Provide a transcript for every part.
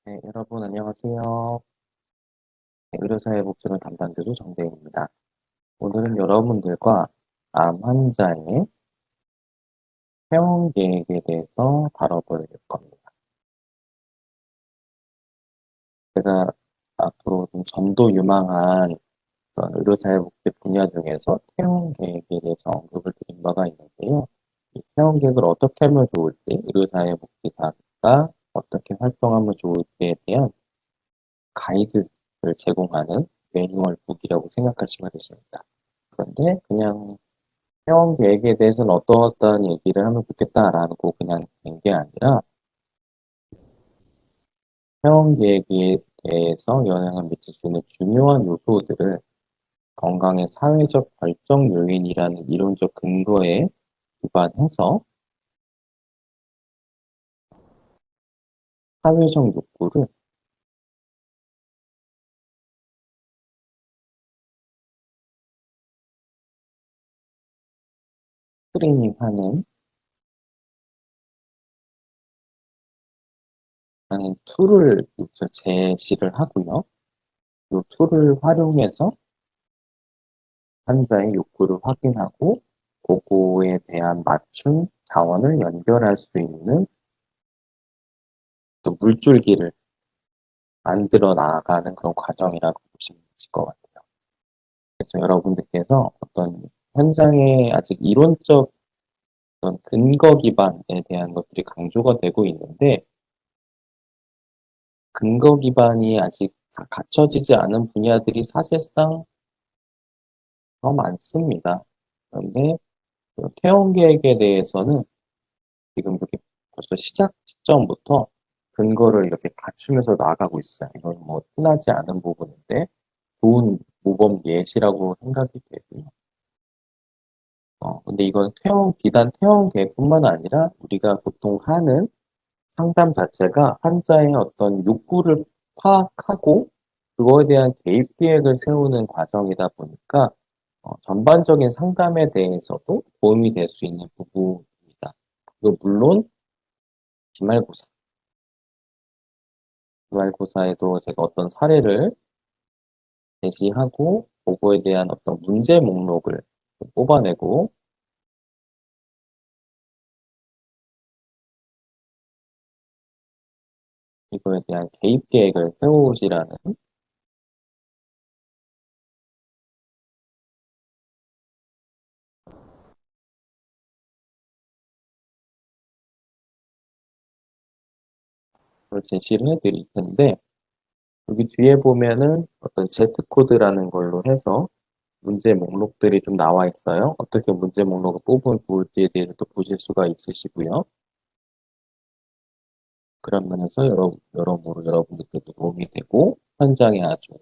네, 여러분 안녕하세요. 네, 의료사회복지론 담당교수 정대입니다. 오늘은 여러분들과 암 환자의 퇴원 계획에 대해서 다뤄볼 겁니다. 제가 앞으로 좀 전도 유망한 그런 의료사회복지 분야 중에서 퇴원 계획에 대해서 언급을 드린 바가 있는데요. 이 퇴원 계획을 어떻게 하면 좋을지, 의료사회복지사가 어떻게 활동하면 좋을지에 대한 가이드를 제공하는 매뉴얼북이라고 생각하시면 되십니다. 그런데 그냥 회원 계획에 대해서는 어떠어떠한 얘기를 하면 좋겠다라고 그냥 된 게 아니라 회원 계획에 대해서 영향을 미칠 수 있는 중요한 요소들을 건강의 사회적 결정 요인이라는 이론적 근거에 기반해서 사회적 욕구를 스크리닝하는 라는 툴을 우선 제시를 하고요. 이 툴을 활용해서 환자의 욕구를 확인하고 그거에 대한 맞춤 자원을 연결할 수 있는 또 물줄기를 만들어 나가는 그런 과정이라고 보시면 되실 것 같아요. 그래서 여러분들께서 어떤 현장에 아직 이론적 어떤 근거 기반에 대한 것들이 강조가 되고 있는데 근거 기반이 아직 다 갖춰지지 않은 분야들이 사실상 더 많습니다. 그런데 그 퇴원 계획에 대해서는 지금 이렇게 벌써 시작 시점부터 근거를 이렇게 갖추면서 나아가고 있어요. 이건 뭐 흔하지 않은 부분인데 좋은 모범 예시라고 생각이 되고요. 근데 이건 비단 퇴원 계획뿐만 아니라 우리가 보통 하는 상담 자체가 환자의 어떤 욕구를 파악하고 그거에 대한 개입 계획을 세우는 과정이다 보니까 전반적인 상담에 대해서도 도움이 될 수 있는 부분입니다. 그리고 물론 기말고사, 기말고사에도 제가 어떤 사례를 제시하고 그거에 대한 어떤 문제 목록을 뽑아내고 이거에 대한 개입 계획을 세우시라는 걸 제시를 해드릴 텐데 여기 뒤에 보면은 어떤 Z코드라는 걸로 해서 문제 목록들이 좀 나와 있어요. 어떻게 문제 목록을 뽑으면 좋을지에 대해서도 보실 수가 있으시고요. 그런 면에서 여러모로 여러분들께도 도움이 되고 현장에 아주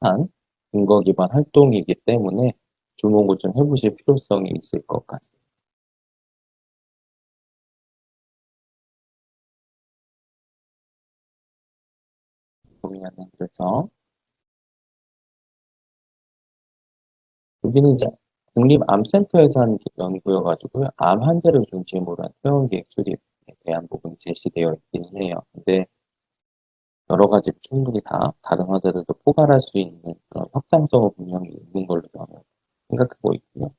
핫한 근거 기반 활동이기 때문에 주목을 좀 해보실 필요성이 있을 것 같습니다. 보면은 그래서 여기는 이제 국립암센터에서 한 연구여가지고요. 암 환자를 중심으로 한 퇴원 계획 수립에 대한 부분이 제시되어 있기는 해요. 근데 여러 가지 충분히 다 다른 환자들도 포괄할 수 있는 그런 확장성은 분명히 있는 걸로 저는 생각하고 있고요.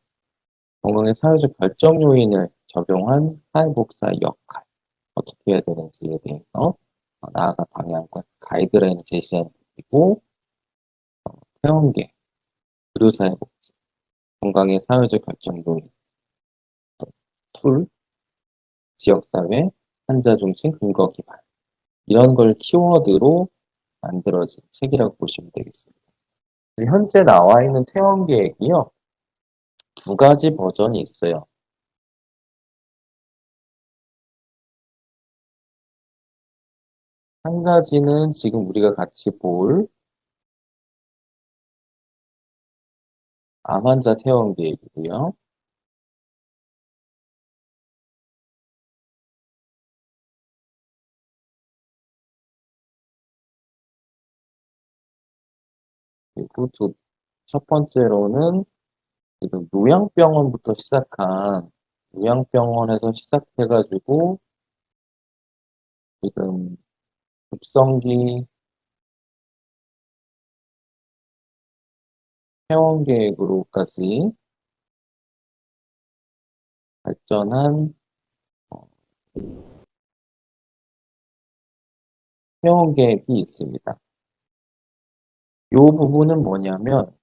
건강의 사회적 결정 요인을 적용한 사회복사의 역할, 어떻게 해야 되는지에 대해서 나아가 방향과 가이드라인을 제시하는 부분이고, 퇴원계, 의료사회복지, 건강의 사회적 결정 요인, 툴, 지역사회, 환자 중심 근거 기반, 이런 걸 키워드로 만들어진 책이라고 보시면 되겠습니다. 현재 나와 있는 퇴원 계획이요. 두 가지 버전이 있어요. 한 가지는 지금 우리가 같이 볼 암 환자 퇴원 계획이고요. 그리고 첫 번째로는 지금 요양병원부터 시작한 요양병원에서 시작해가지고 지금 급성기 퇴원 계획으로까지 발전한 퇴원 계획이 있습니다. 이 부분은 뭐냐면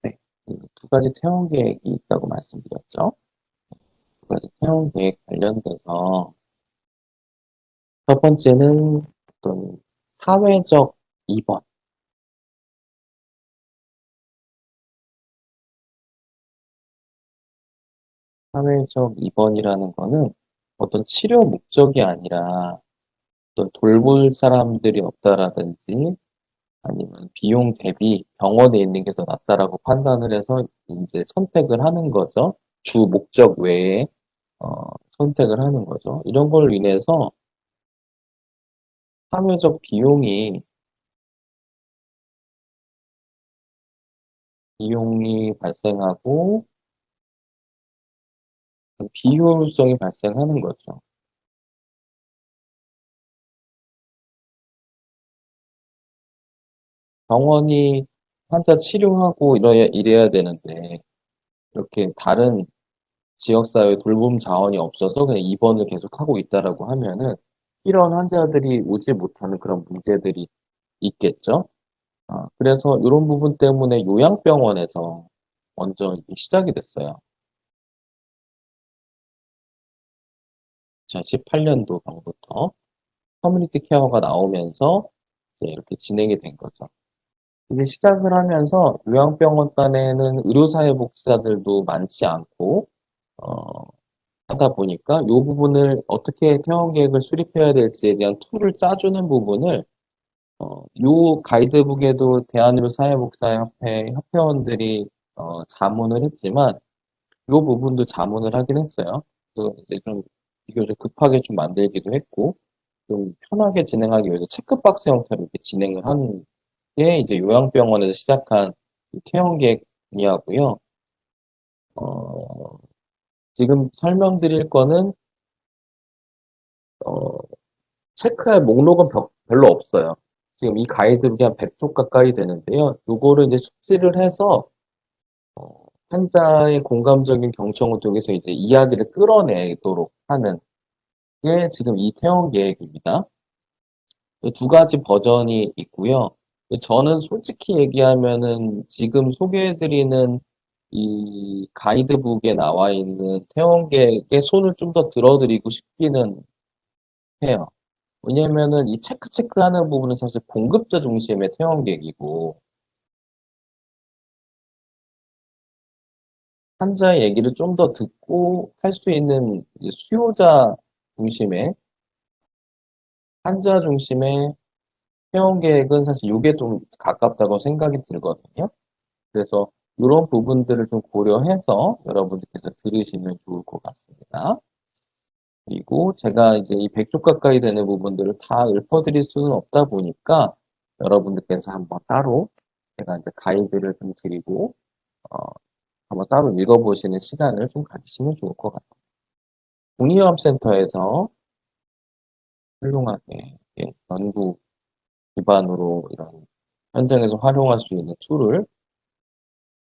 네, 이두 가지 퇴원 계획이 있다고 말씀드렸죠. 두 가지 퇴원 계획 관련돼서 첫 번째는 어떤 사회적 입원, 사회적 입원이라는 거는 어떤 치료 목적이 아니라 어떤 돌볼 사람들이 없다라든지 아니면 비용 대비 병원에 있는 게 더 낫다라고 판단을 해서 이제 선택을 하는 거죠. 주 목적 외에 선택을 하는 거죠. 이런 걸로 인해서 사회적 비용이 발생하고 비효율성이 발생하는 거죠. 병원이 환자 치료하고 이래야 되는데 이렇게 다른 지역사회 돌봄 자원이 없어서 그냥 입원을 계속하고 있다라고 하면은 이런 환자들이 오지 못하는 그런 문제들이 있겠죠. 그래서 이런 부분 때문에 요양병원에서 먼저 이게 시작이 됐어요. 2018년도 경부터 커뮤니티 케어가 나오면서 이제 이렇게 진행이 된 거죠. 이게 시작을 하면서 요양병원 간에는 의료사회복지사들도 많지 않고 어, 하다 보니까 이 부분을 어떻게 퇴원 계획을 수립해야 될지에 대한 툴을 짜주는 부분을 요 가이드북에도 대한의료사회복지사협회 협회원들이 자문을 했지만 이 부분도 자문을 하긴 했어요. 그래서 이제 좀 비교적 급하게 좀 만들기도 했고 좀 편하게 진행하기 위해서 체크박스 형태로 이렇게 진행을 한 게 이제 요양병원에서 시작한 이 퇴원 계획이하고요. 어, 지금 설명드릴 거는 어, 체크할 목록은 별로 없어요. 지금 이 가이드북이 한 100쪽 가까이 되는데요. 요거를 이제 숙지를 해서 환자의 공감적인 경청을 통해서 이제 이야기를 끌어내도록 하는 게 지금 이 퇴원 계획입니다. 두 가지 버전이 있고요. 저는 솔직히 얘기하면은 지금 소개해드리는 이 가이드북에 나와 있는 퇴원 계획에 손을 좀 더 들어드리고 싶기는 해요. 왜냐면은 이 체크하는 부분은 사실 공급자 중심의 퇴원 계획이고 환자의 얘기를 좀 더 듣고 할 수 있는 이제 수요자 중심의 환자 중심의 회원 계획은 사실 이게 좀 가깝다고 생각이 들거든요. 그래서 이런 부분들을 좀 고려해서 여러분들께서 들으시면 좋을 것 같습니다. 그리고 제가 이제 이 100쪽 가까이 되는 부분들을 다 읊어드릴 수는 없다 보니까 여러분들께서 한번 따로 제가 이제 가이드를 좀 드리고 어, 한번 따로 읽어보시는 시간을 좀 가지시면 좋을 것 같아요. 국립암센터에서 훌륭하게 연구 기반으로 이런 현장에서 활용할 수 있는 툴을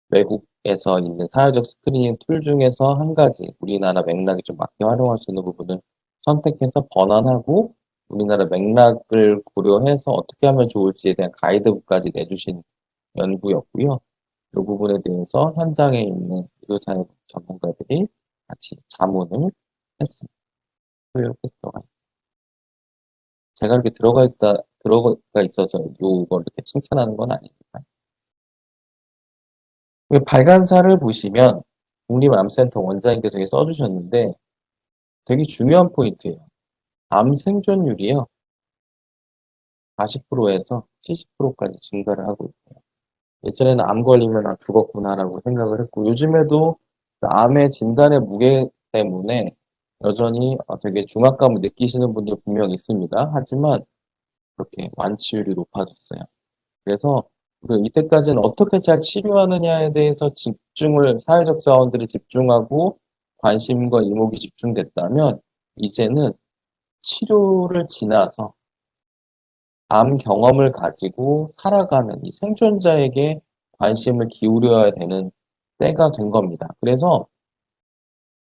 외국에서 있는 사회적 스크리닝 툴 중에서 한 가지 우리나라 맥락에 좀 맞게 활용할 수 있는 부분을 선택해서 번안하고 우리나라 맥락을 고려해서 어떻게 하면 좋을지에 대한 가이드북까지 내주신 연구였고요. 이 부분에 대해서 현장에 있는 의료사회 전문가들이 같이 자문을 했습니다. 이렇게 들어가 있 제가 이렇게 들어가 있어서 요걸 이렇게 칭찬하는 건 아닙니다. 그 발간사를 보시면 국립암센터 원장님께서 여기 써주셨는데 되게 중요한 포인트예요. 암 생존율이요. 40%에서 70%까지 증가를 하고 있어요. 예전에는 암 걸리면 아 죽었구나라고 생각을 했고 요즘에도 그 암의 진단의 무게 때문에 여전히 되게 중압감을 느끼시는 분들 분명 있습니다. 하지만 그렇게 완치율이 높아졌어요. 그래서 이때까지는 어떻게 잘 치료하느냐에 대해서 사회적 자원들이 집중하고 관심과 이목이 집중됐다면, 이제는 치료를 지나서 암 경험을 가지고 살아가는 이 생존자에게 관심을 기울여야 되는 때가 된 겁니다. 그래서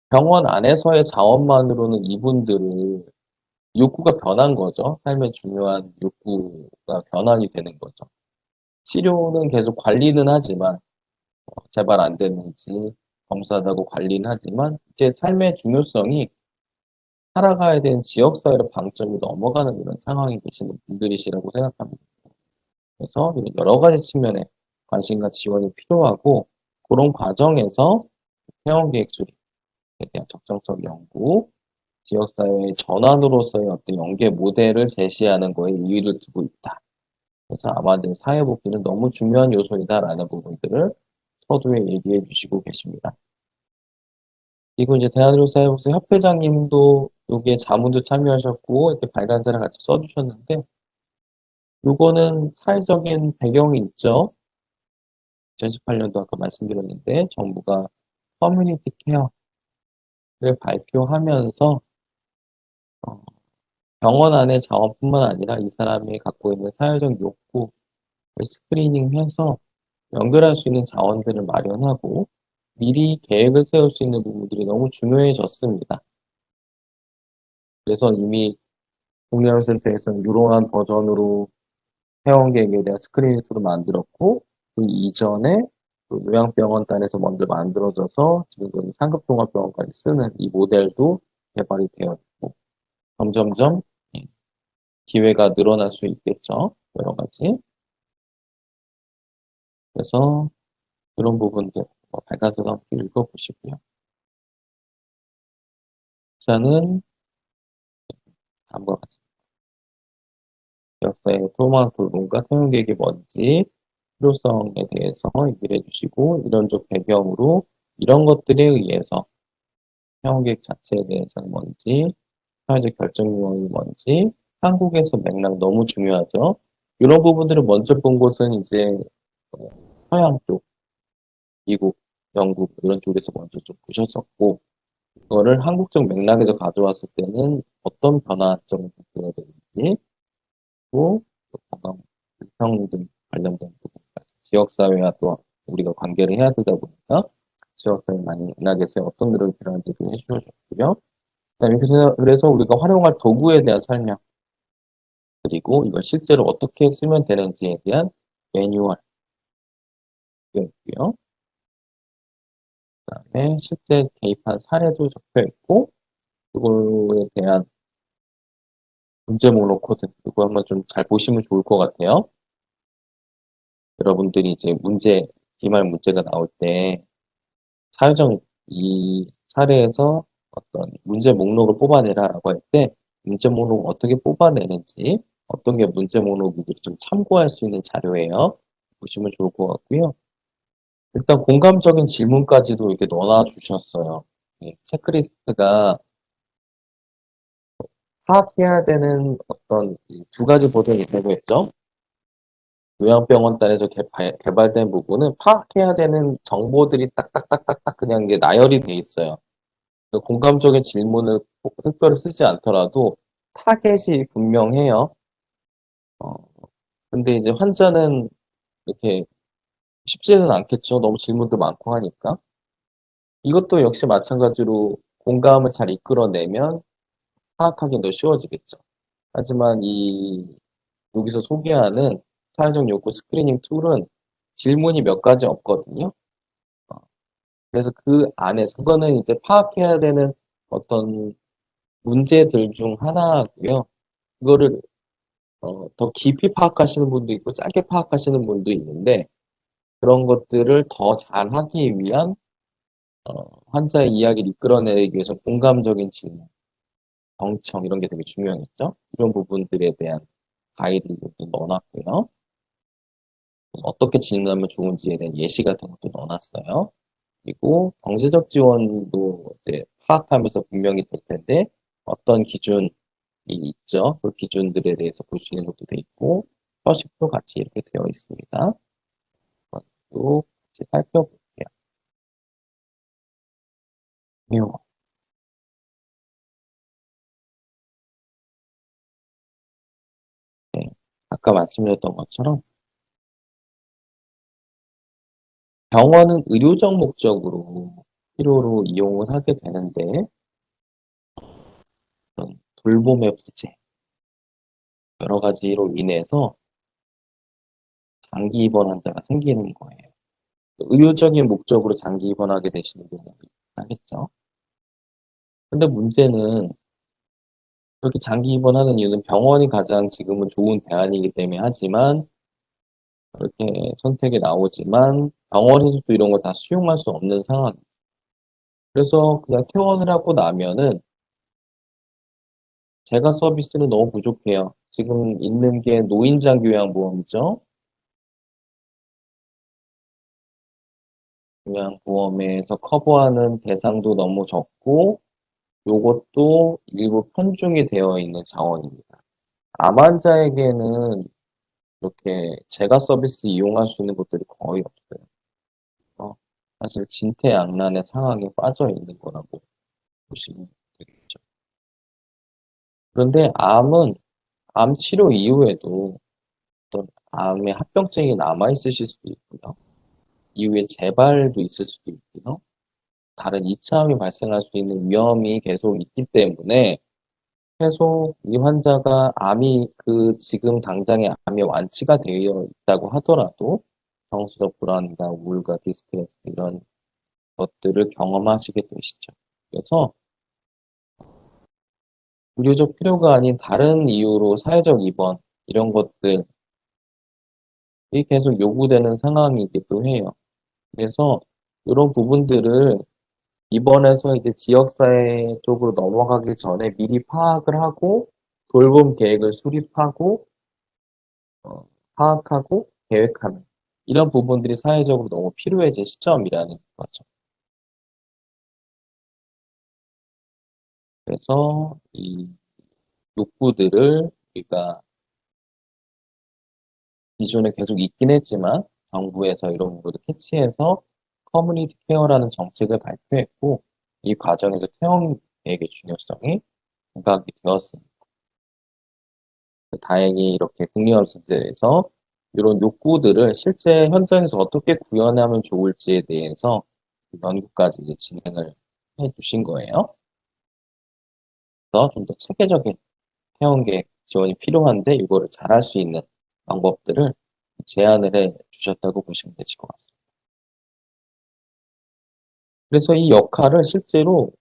병원 안에서의 자원만으로는 이분들을 욕구가 변한 거죠. 삶의 중요한 욕구가 변환이 되는 거죠. 치료는 계속 관리는 하지만, 재발 안 됐는지 검사하고 관리는 하지만, 이제 삶의 중요성이 살아가야 되는 지역사회로 방점이 넘어가는 이런 상황이 계시는 분들이시라고 생각합니다. 그래서 여러 가지 측면에 관심과 지원이 필요하고, 그런 과정에서 회원계획 수립에 대한 적정적 연구, 지역사회의 전환으로서의 어떤 연계 모델을 제시하는 거에 의의를 두고 있다. 그래서 아마 이제 사회복지는 너무 중요한 요소이다라는 부분들을 서두에 얘기해 주시고 계십니다. 그리고 이제 대한의료사회복지 협회장님도 여기에 자문도 참여하셨고, 이렇게 발간사를 같이 써주셨는데, 요거는 사회적인 배경이 있죠. 2018년도 아까 말씀드렸는데, 정부가 커뮤니티 케어를 발표하면서, 어, 병원 안의 자원뿐만 아니라 이 사람이 갖고 있는 사회적 욕구를 스크리닝해서 연결할 수 있는 자원들을 마련하고 미리 계획을 세울 수 있는 부분들이 너무 중요해졌습니다. 그래서 이미 국내의료센터에서는 이러한 버전으로 회원 계획에 대한 스크리닝 툴을 만들었고, 그 이전에 그 요양병원단에서 먼저 만들어져서 지금 상급종합병원까지 쓰는 이 모델도 개발이 되어 있고, 점점점 기회가 늘어날 수 있겠죠. 여러 가지. 그래서 그런 부분들 발간서도 함께 읽어보시고요. 기사는 다음과 같습니다. 역사의 토막 돌봄과 통용계획이 뭔지, 필요성에 대해서 얘기를 해주시고, 이론적 배경으로 이런 것들에 의해서 통용계획 자체에 대해서는 뭔지, 사회적 결정 유형이 뭔지, 한국에서 맥락 너무 중요하죠. 이런 부분들을 먼저 본 곳은 이제 서양 쪽, 미국, 영국 이런 쪽에서 먼저 좀 보셨었고, 그거를 한국적 맥락에서 가져왔을 때는 어떤 변화점을 겪어야 되는지, 또 건강 불평 등 관련된 부분까지 지역사회와 또 우리가 관계를 해야 되다 보니까 지역사회 많이 맥락에서 어떤 노력이 필요한지도 해주셨고요. 그래서 우리가 활용할 도구에 대한 설명, 그리고 이걸 실제로 어떻게 쓰면 되는지에 대한 매뉴얼이었고요. 그다음에 실제 개입한 사례도 적혀 있고, 그거에 대한 문제 목록 코드, 이거 한번 좀 잘 보시면 좋을 것 같아요. 여러분들이 이제 기말 문제가 나올 때 사회적 이 사례에서 어떤 문제 목록을 뽑아내라라고 할 때 문제 목록을 어떻게 뽑아내는지, 어떤 게 문제 목록인지 좀 참고할 수 있는 자료예요. 보시면 좋을 것 같고요. 일단 공감적인 질문까지도 이렇게 넣어놔 주셨어요. 체크리스트가 파악해야 되는 어떤 두 가지 버전이 있다고 했죠. 요양병원단에서 개발된 부분은 파악해야 되는 정보들이 딱딱딱딱딱 그냥 이게 나열이 돼 있어요. 공감적인 질문을 꼭 특별히 쓰지 않더라도 타겟이 분명해요. 어, 근데 이제 환자는 이렇게 쉽지는 않겠죠. 너무 질문도 많고 하니까. 이것도 역시 마찬가지로 공감을 잘 이끌어내면 파악하기 더 쉬워지겠죠. 하지만 여기서 소개하는 사회적 욕구 스크리닝 툴은 질문이 몇 가지 없거든요. 어, 그래서 그 안에서, 그거는 이제 파악해야 되는 어떤 문제들 중 하나고요. 그거를 더 깊이 파악하시는 분도 있고 짧게 파악하시는 분도 있는데, 그런 것들을 더 잘하기 위한 환자의 이야기를 이끌어내기 위해서 공감적인 질문, 경청 이런 게 되게 중요하겠죠. 이런 부분들에 대한 가이드도 넣어놨고요. 어떻게 질문하면 좋은지에 대한 예시 같은 것도 넣어놨어요. 그리고 경제적 지원도 이제 파악하면서 분명히 될 텐데 어떤 기준이 있죠. 그 기준들에 대해서 볼 수 있는 것도 돼 있고 서식도 같이 이렇게 되어 있습니다. 또 같이 살펴볼게요. 네. 네. 아까 말씀드렸던 것처럼 병원은 의료적 목적으로 필요로 이용을 하게 되는데 어떤 돌봄의 부재 여러 가지로 인해서 장기 입원 환자가 생기는 거예요. 의료적인 목적으로 장기 입원하게 되시는 경우도 하겠죠. 근데 문제는 그렇게 장기 입원하는 이유는 병원이 가장 지금은 좋은 대안이기 때문에 하지만 그렇게 선택이 나오지만 병원에서도 이런 걸 다 수용할 수 없는 상황. 그래서 그냥 퇴원을 하고 나면은 제가 서비스는 너무 부족해요. 지금 있는 게 노인장 요양보험이죠. 요양보험에서 커버하는 대상도 너무 적고 요것도 일부 편중이 되어 있는 자원입니다. 암 환자에게는 이렇게 제가 서비스 이용할 수 있는 곳들이 거의 없어요. 사실 진퇴양난의 상황에 빠져 있는 거라고 보시면 되겠죠. 그런데 암은 암 치료 이후에도 어떤 암의 합병증이 남아 있으실 수도 있고요. 이후에 재발도 있을 수도 있고요. 다른 이차암이 발생할 수 있는 위험이 계속 있기 때문에 계속 이 환자가 암이 지금 당장의 암이 완치가 되어 있다고 하더라도 정서적 불안과 우울과 디스트레스 이런 것들을 경험하시게 되시죠. 그래서 의료적 필요가 아닌 다른 이유로 사회적 입원 이런 것들이 계속 요구되는 상황이기도 해요. 그래서 이런 부분들을 입원해서 이제 지역사회 쪽으로 넘어가기 전에 미리 파악을 하고 돌봄 계획을 수립하고 어, 파악하고 계획하는 이런 부분들이 사회적으로 너무 필요해진 시점이라는 거죠. 그래서 이 욕구들을 우리가 기존에 계속 있긴 했지만 정부에서 이런 부분을 캐치해서 커뮤니티 케어라는 정책을 발표했고 이 과정에서 태영 계획의 중요성이 부각이 되었습니다. 다행히 이렇게 국립암센터에서 이런 욕구들을 실제 현장에서 어떻게 구현하면 좋을지에 대해서 연구까지 이제 진행을 해 주신 거예요. 그래서 좀 더 체계적인 태영 계획 지원이 필요한데 이거를 잘할 수 있는 방법들을 제안을 해 주셨다고 보시면 되실 것 같습니다. 그래서 이 역할을 실제로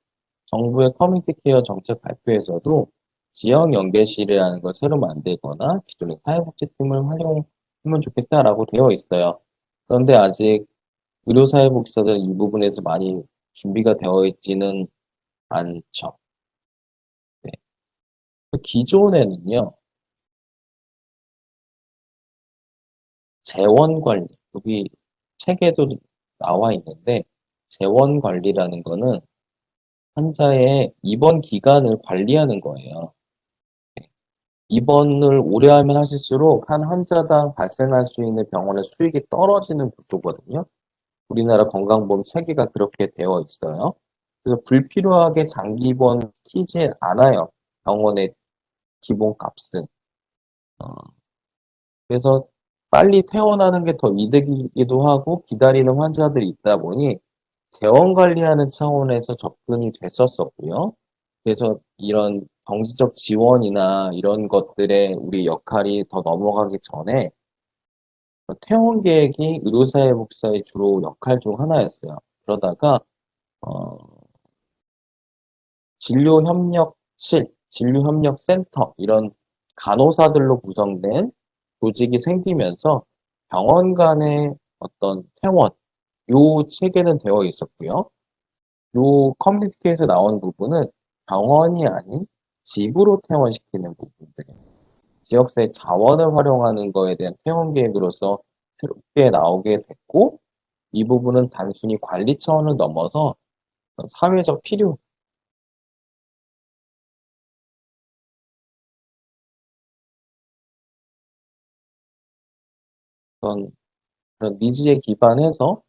정부의 커뮤니티 케어 정책 발표에서도 지역 연계실이라는 걸 새로 만들거나 기존의 사회복지팀을 활용하면 좋겠다라고 되어 있어요. 그런데 아직 의료사회복지사들은 이 부분에서 많이 준비가 되어 있지는 않죠. 네. 기존에는요, 재원관리, 여기 책에도 나와 있는데, 재원관리라는 거는 환자의 입원 기간을 관리하는 거예요. 입원을 오래 하면 하실수록 한 환자당 발생할 수 있는 병원의 수익이 떨어지는 구조거든요. 우리나라 건강보험 체계가 그렇게 되어 있어요. 그래서 불필요하게 장기 입원 키지 않아요. 병원의 기본값은. 어, 그래서 빨리 퇴원하는 게 더 이득이기도 하고 기다리는 환자들이 있다 보니 재원 관리하는 차원에서 접근이 됐었었고요. 그래서 이런 정치적 지원이나 이런 것들에 우리 역할이 더 넘어가기 전에 퇴원 계획이 의료사회복지사의 주로 역할 중 하나였어요. 그러다가 어, 진료협력실, 진료협력센터 이런 간호사들로 구성된 조직이 생기면서 병원 간의 어떤 퇴원, 요 체계는 되어 있었고요. 요 커뮤니티에서 나온 부분은 병원이 아닌 집으로 퇴원시키는 부분들, 지역사회 자원을 활용하는 거에 대한 퇴원 계획으로서 새롭게 나오게 됐고, 이 부분은 단순히 관리 차원을 넘어서 사회적 필요, 어떤 그런 니즈에 기반해서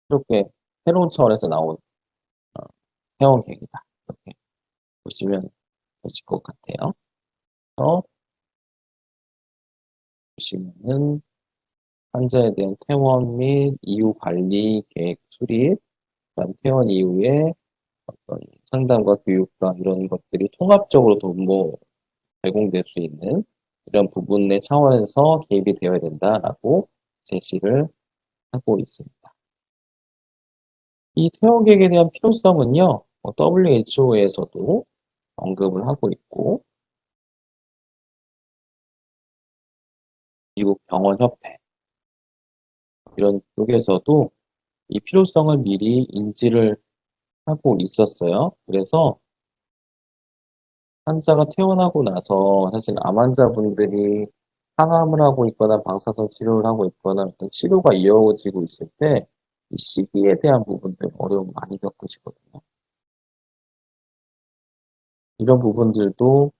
이렇게 새로운 차원에서 나온 어, 퇴원 계획이다. 이렇게 보시면 되실 것 같아요. 그래서 보시면은 환자에 대한 퇴원 및 이후 관리 계획 수립, 그다음 퇴원 이후에 어떤 상담과 교육과 이런 것들이 통합적으로 뭐 제공될 수 있는 이런 부분의 차원에서 개입이 되어야 된다라고 제시를 하고 있습니다. 이 퇴원 계획에 대한 필요성은요, WHO에서도 언급을 하고 있고, 미국 병원협회 이런 쪽에서도 이 필요성을 미리 인지를 하고 있었어요. 그래서 환자가 퇴원하고 나서 사실 암 환자분들이 항암을 하고 있거나 방사선 치료를 하고 있거나 어떤 치료가 이어지고 있을 때 이 시기에 대한 부분들 어려움 많이 겪으시거든요. 이런 부분들도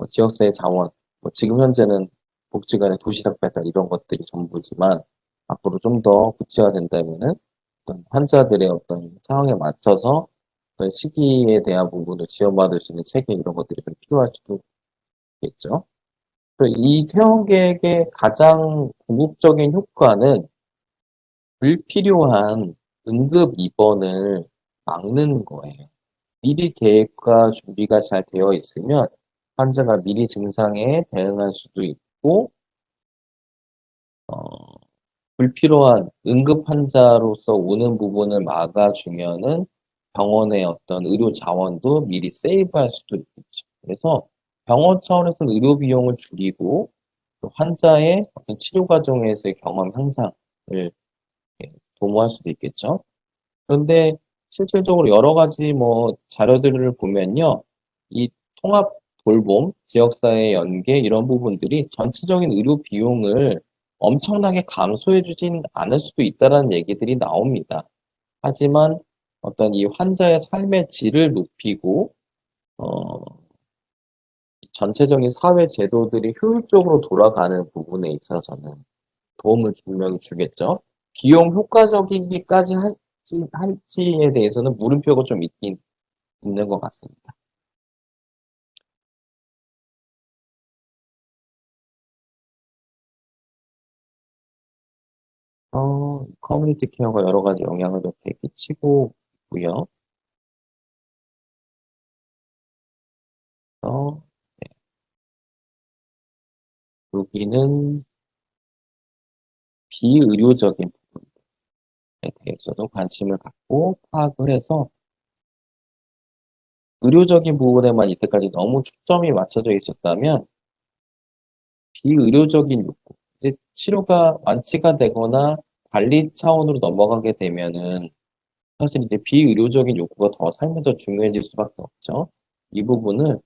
지역사회 자원, 지금 현재는 복지관의 도시락 배달 이런 것들이 전부지만 앞으로 좀 더 구체화된다면은 어떤 환자들의 어떤 상황에 맞춰서 어떤 시기에 대한 부분을 지원받을 수 있는 체계 이런 것들이 좀 필요할 수도 있겠죠. 이 퇴원 계획의 가장 궁극적인 효과는 불필요한 응급 입원을 막는 거예요. 미리 계획과 준비가 잘 되어 있으면 환자가 미리 증상에 대응할 수도 있고, 어, 불필요한 응급 환자로서 오는 부분을 막아주면은 병원의 어떤 의료 자원도 미리 세이브할 수도 있겠죠. 그래서 병원 차원에서는 의료 비용을 줄이고 또 환자의 어떤 치료 과정에서의 경험 향상을 도모할 수도 있겠죠. 그런데 실질적으로 여러 가지 뭐 자료들을 보면요. 이 통합 돌봄, 지역사회 연계 이런 부분들이 전체적인 의료 비용을 엄청나게 감소해 주진 않을 수도 있다는 얘기들이 나옵니다. 하지만 어떤 이 환자의 삶의 질을 높이고 어, 전체적인 사회 제도들이 효율적으로 돌아가는 부분에 있어서는 도움을 분명히 주겠죠. 비용 효과적이기까지 할지에 대해서는 물음표가 좀 있긴 있는 것 같습니다. 커뮤니티 케어가 여러 가지 영향을 이렇게 끼치고 있고요. 어, 여기는 비의료적인 부분에 대해서도 관심을 갖고 파악을 해서 의료적인 부분에만 이때까지 너무 초점이 맞춰져 있었다면 비의료적인 욕구, 이제 치료가 완치가 되거나 관리 차원으로 넘어가게 되면은 사실 이제 비의료적인 욕구가 더 삶에서 중요해질 수밖에 없죠. 이 부분을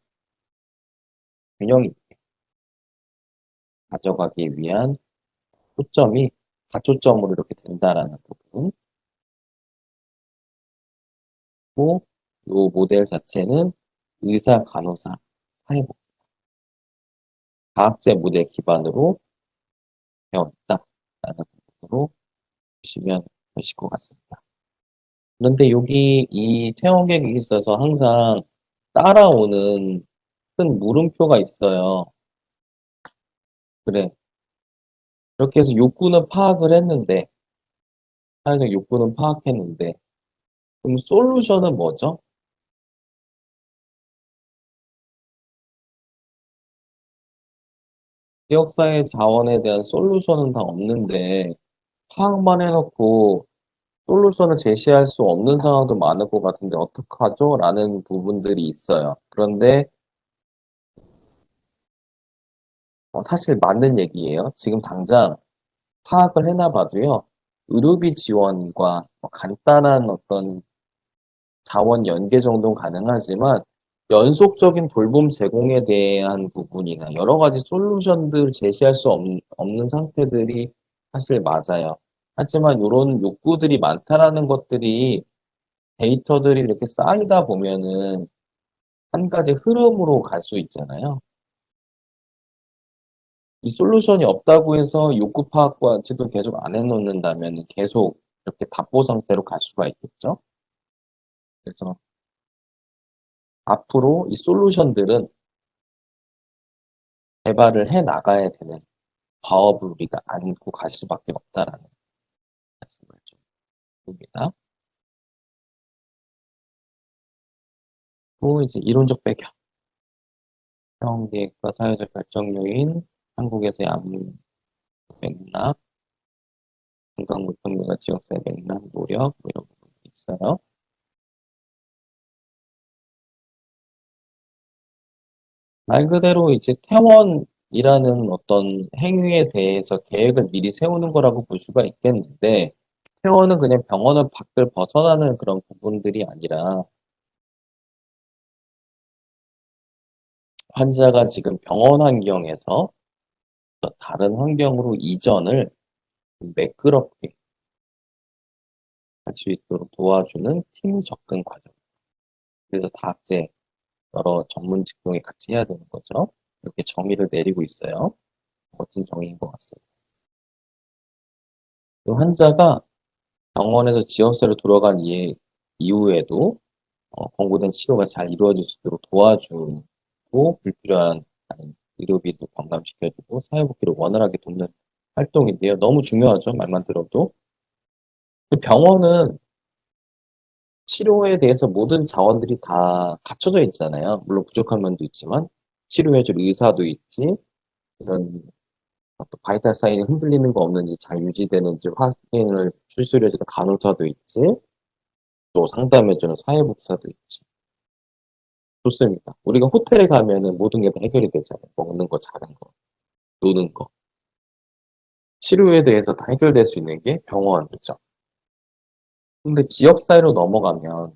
균형 있게 가져가기 위한 초점이 다초점으로 이렇게 된다라는 부분. 또, 이 모델 자체는 의사, 간호사, 사회복, 과학제 모델 기반으로 되어 있다라는 부분으로 보시면 되실 것 같습니다. 그런데 여기 이 퇴원객에 있어서 항상 따라오는 큰 물음표가 있어요. 그래. 이렇게 해서 욕구는 파악을 했는데, 사회적 욕구는 파악했는데, 그럼 솔루션은 뭐죠? 지역사회 자원에 대한 솔루션은 다 없는데, 파악만 해놓고 솔루션을 제시할 수 없는 상황도 많을 것 같은데, 어떡하죠? 라는 부분들이 있어요. 그런데, 사실 맞는 얘기예요. 지금 당장 파악을 해놔봐도요, 의료비 지원과 간단한 어떤 자원 연계 정도는 가능하지만 연속적인 돌봄 제공에 대한 부분이나 여러 가지 솔루션들을 제시할 수 없는 상태들이 사실 맞아요. 하지만 이런 욕구들이 많다라는 것들이 데이터들이 이렇게 쌓이다 보면은 한 가지 흐름으로 갈 수 있잖아요. 이 솔루션이 없다고 해서 욕구 파악까지도 계속 안 해놓는다면 계속 이렇게 답보 상태로 갈 수가 있겠죠. 그래서 앞으로 이 솔루션들은 개발을 해 나가야 되는 과업을 우리가 안고 갈 수밖에 없다라는 말씀을 좀 봅니다. 또 이제 이론적 배경, 평계획과 사회적 결정 요인, 한국에서의 안무 맥락, 건강불평등과 지역사회 맥락, 노력 뭐 이런 부분이 있어요. 말 그대로 이제 퇴원이라는 어떤 행위에 대해서 계획을 미리 세우는 거라고 볼 수가 있겠는데, 퇴원은 그냥 병원을 밖을 벗어나는 그런 부분들이 아니라 환자가 지금 병원 환경에서 다른 환경으로 이전을 매끄럽게 할 수 있도록 도와주는 팀 접근 과정. 그래서 다 이제 여러 전문 직종이 같이 해야 되는 거죠. 이렇게 정의를 내리고 있어요. 멋진 정의인 것 같습니다. 그 환자가 병원에서 지역사회로 돌아간 이후에도 권고된 치료가 잘 이루어질 수 있도록 도와주고 불필요한 의료비도 경감시켜주고 사회복귀를 원활하게 돕는 활동인데요. 너무 중요하죠. 말만 들어도. 병원은 치료에 대해서 모든 자원들이 다 갖춰져 있잖아요. 물론 부족한 면도 있지만 치료해줄 의사도 있지, 이런 어떤 바이탈 사인이 흔들리는 거 없는지 잘 유지되는지 확인을 출소해주는 간호사도 있지, 또 상담해주는 사회복지사도 있지. 좋습니다. 우리가 호텔에 가면은 모든 게 다 해결이 되잖아요. 먹는 거, 자는 거, 노는 거. 치료에 대해서 다 해결될 수 있는 게 병원이죠. 근데 지역사회로 넘어가면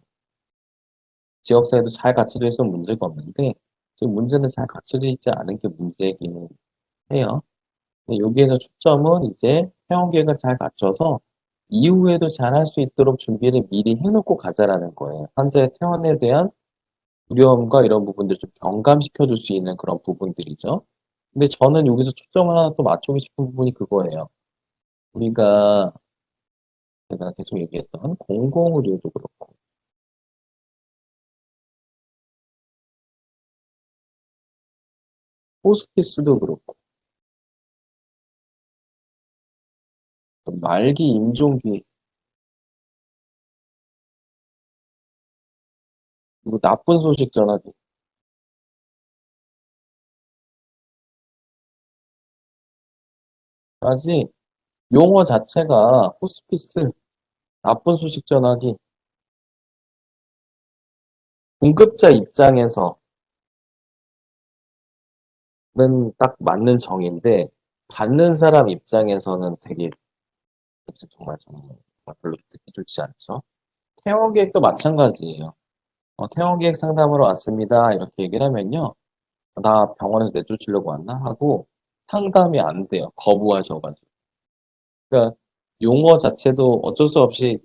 지역사회도 잘 갖춰져 있으면 문제가 없는데 지금 문제는 잘 갖춰져 있지 않은 게 문제이기는 해요. 근데 여기에서 초점은 이제 회원계획을 잘 갖춰서 이후에도 잘 할 수 있도록 준비를 미리 해놓고 가자라는 거예요. 환자의 퇴원에 대한 두려움과 이런 부분들 좀 경감시켜 줄 수 있는 그런 부분들이죠. 근데 저는 여기서 초점을 하나 또 맞추고 싶은 부분이 그거예요. 우리가 제가 계속 얘기했던 공공의료도 그렇고 호스피스도 그렇고 또 말기 임종기, 그리고 나쁜 소식 전하기까지 용어 자체가 호스피스, 나쁜 소식 전하기, 공급자 입장에서는 딱 맞는 정의인데 받는 사람 입장에서는 되게 정말 별로 듣기 좋지 않죠. 퇴원 계획도 마찬가지예요. 퇴원 계획 상담으로 왔습니다. 이렇게 얘기를 하면요. 나 병원에서 내쫓으려고 왔나? 하고 상담이 안 돼요. 거부하셔가지고. 그러니까 용어 자체도 어쩔 수 없이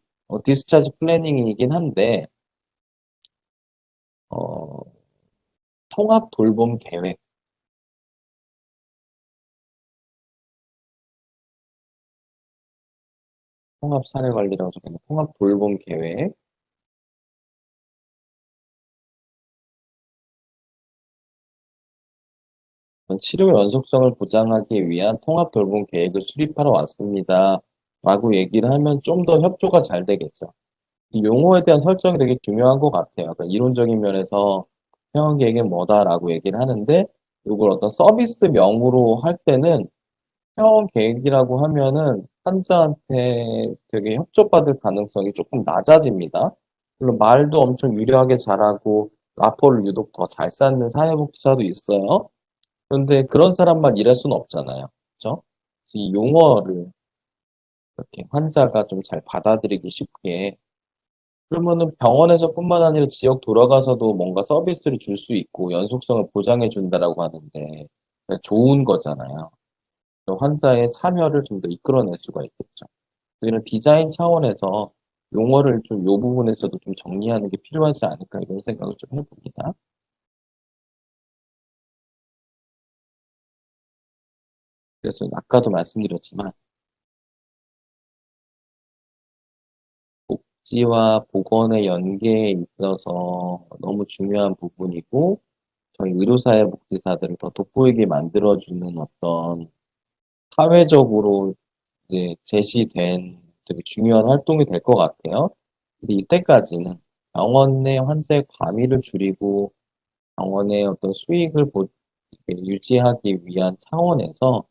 디스차지 플래닝이긴 한데 어, 통합 돌봄 계획, 통합 사례 관리라고 적혀있는 통합 돌봄 계획, 치료 연속성을 보장하기 위한 통합 돌봄 계획을 수립하러 왔습니다. 라고 얘기를 하면 좀 더 협조가 잘 되겠죠. 이 용어에 대한 설정이 되게 중요한 것 같아요. 그러니까 이론적인 면에서 회원 계획은 뭐다라고 얘기를 하는데 이걸 어떤 서비스명으로 할 때는 회원 계획이라고 하면은 환자한테 되게 협조받을 가능성이 조금 낮아집니다. 물론 말도 엄청 유려하게 잘하고 라포를 유독 더 잘 쌓는 사회복지사도 있어요. 그런데 그런 사람만 일할 수는 없잖아요. 그렇죠? 이 용어를 이렇게 환자가 좀 잘 받아들이기 쉽게, 그러면은 병원에서뿐만 아니라 지역 돌아가서도 뭔가 서비스를 줄 수 있고 연속성을 보장해 준다라고 하는데 좋은 거잖아요. 환자의 참여를 좀 더 이끌어낼 수가 있겠죠. 이런 디자인 차원에서 용어를 좀 요 부분에서도 좀 정리하는 게 필요하지 않을까 이런 생각을 좀 해봅니다. 그래서 아까도 말씀드렸지만 복지와 보건의 연계에 있어서 너무 중요한 부분이고 저희 의료사회복지사들을 더 돋보이게 만들어주는 어떤 사회적으로 이제 제시된 되게 중요한 활동이 될 것 같아요. 근데 이때까지는 병원 내 환자의 과밀을 줄이고 병원의 어떤 수익을 유지하기 위한 차원에서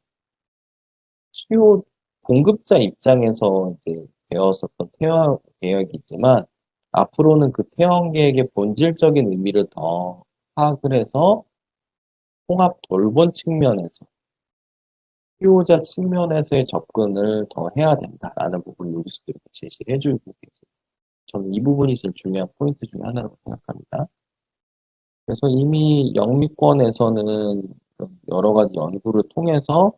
수요 공급자 입장에서 이제 되었었던 퇴원 계획이지만 앞으로는 그 퇴원 계획의 본질적인 의미를 더 파악을 해서 통합 돌봄 측면에서 수요자 측면에서의 접근을 더 해야 된다라는 부분을 여기서 이렇게 제시를 해주고 계세요. 저는 이 부분이 제일 중요한 포인트 중에 하나라고 생각합니다. 그래서 이미 영미권에서는 여러 가지 연구를 통해서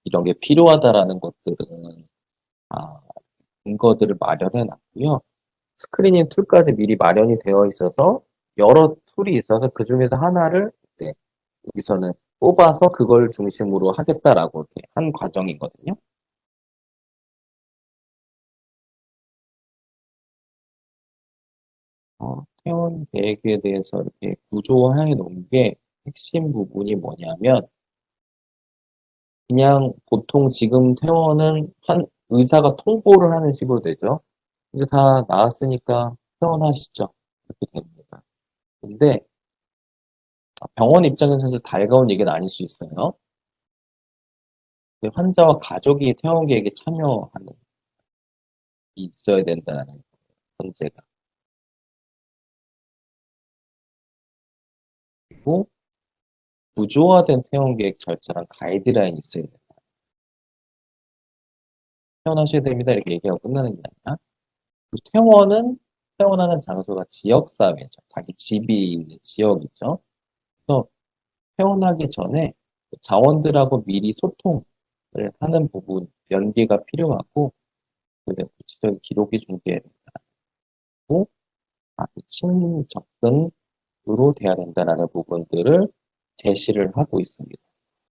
이런 게 필요하다라는 것들은 근거들을 마련해 놨고요. 스크리닝 툴까지 미리 마련이 되어 있어서 여러 툴이 있어서 그 중에서 하나를 이제 여기서는 뽑아서 그걸 중심으로 하겠다라고 이렇게 한 과정이거든요. 퇴원 계획에 대해서 이렇게 구조화해 놓은 게 핵심 부분이 뭐냐면 그냥 보통 지금 퇴원은 한 의사가 통보를 하는 식으로 되죠. 이제 다 나았으니까 퇴원하시죠. 이렇게 됩니다. 근데 병원 입장에서 사실 달가운 얘기는 아닐 수 있어요. 환자와 가족이 퇴원 계획에 참여하는 게 있어야 된다는 전제가. 그리고 구조화된 퇴원 계획 절차랑 가이드라인이 있어야 된다. 퇴원하셔야 됩니다. 이렇게 얘기하고 끝나는 게 아니라 그 퇴원하는 장소가 지역사회죠. 자기 집이 있는 지역이죠. 그래서 퇴원하기 전에 자원들하고 미리 소통을 하는 부분, 연계가 필요하고 구체적인 기록이 준비되고 친접근으로 돼야 된다는 부분들을 제시를 하고 있습니다.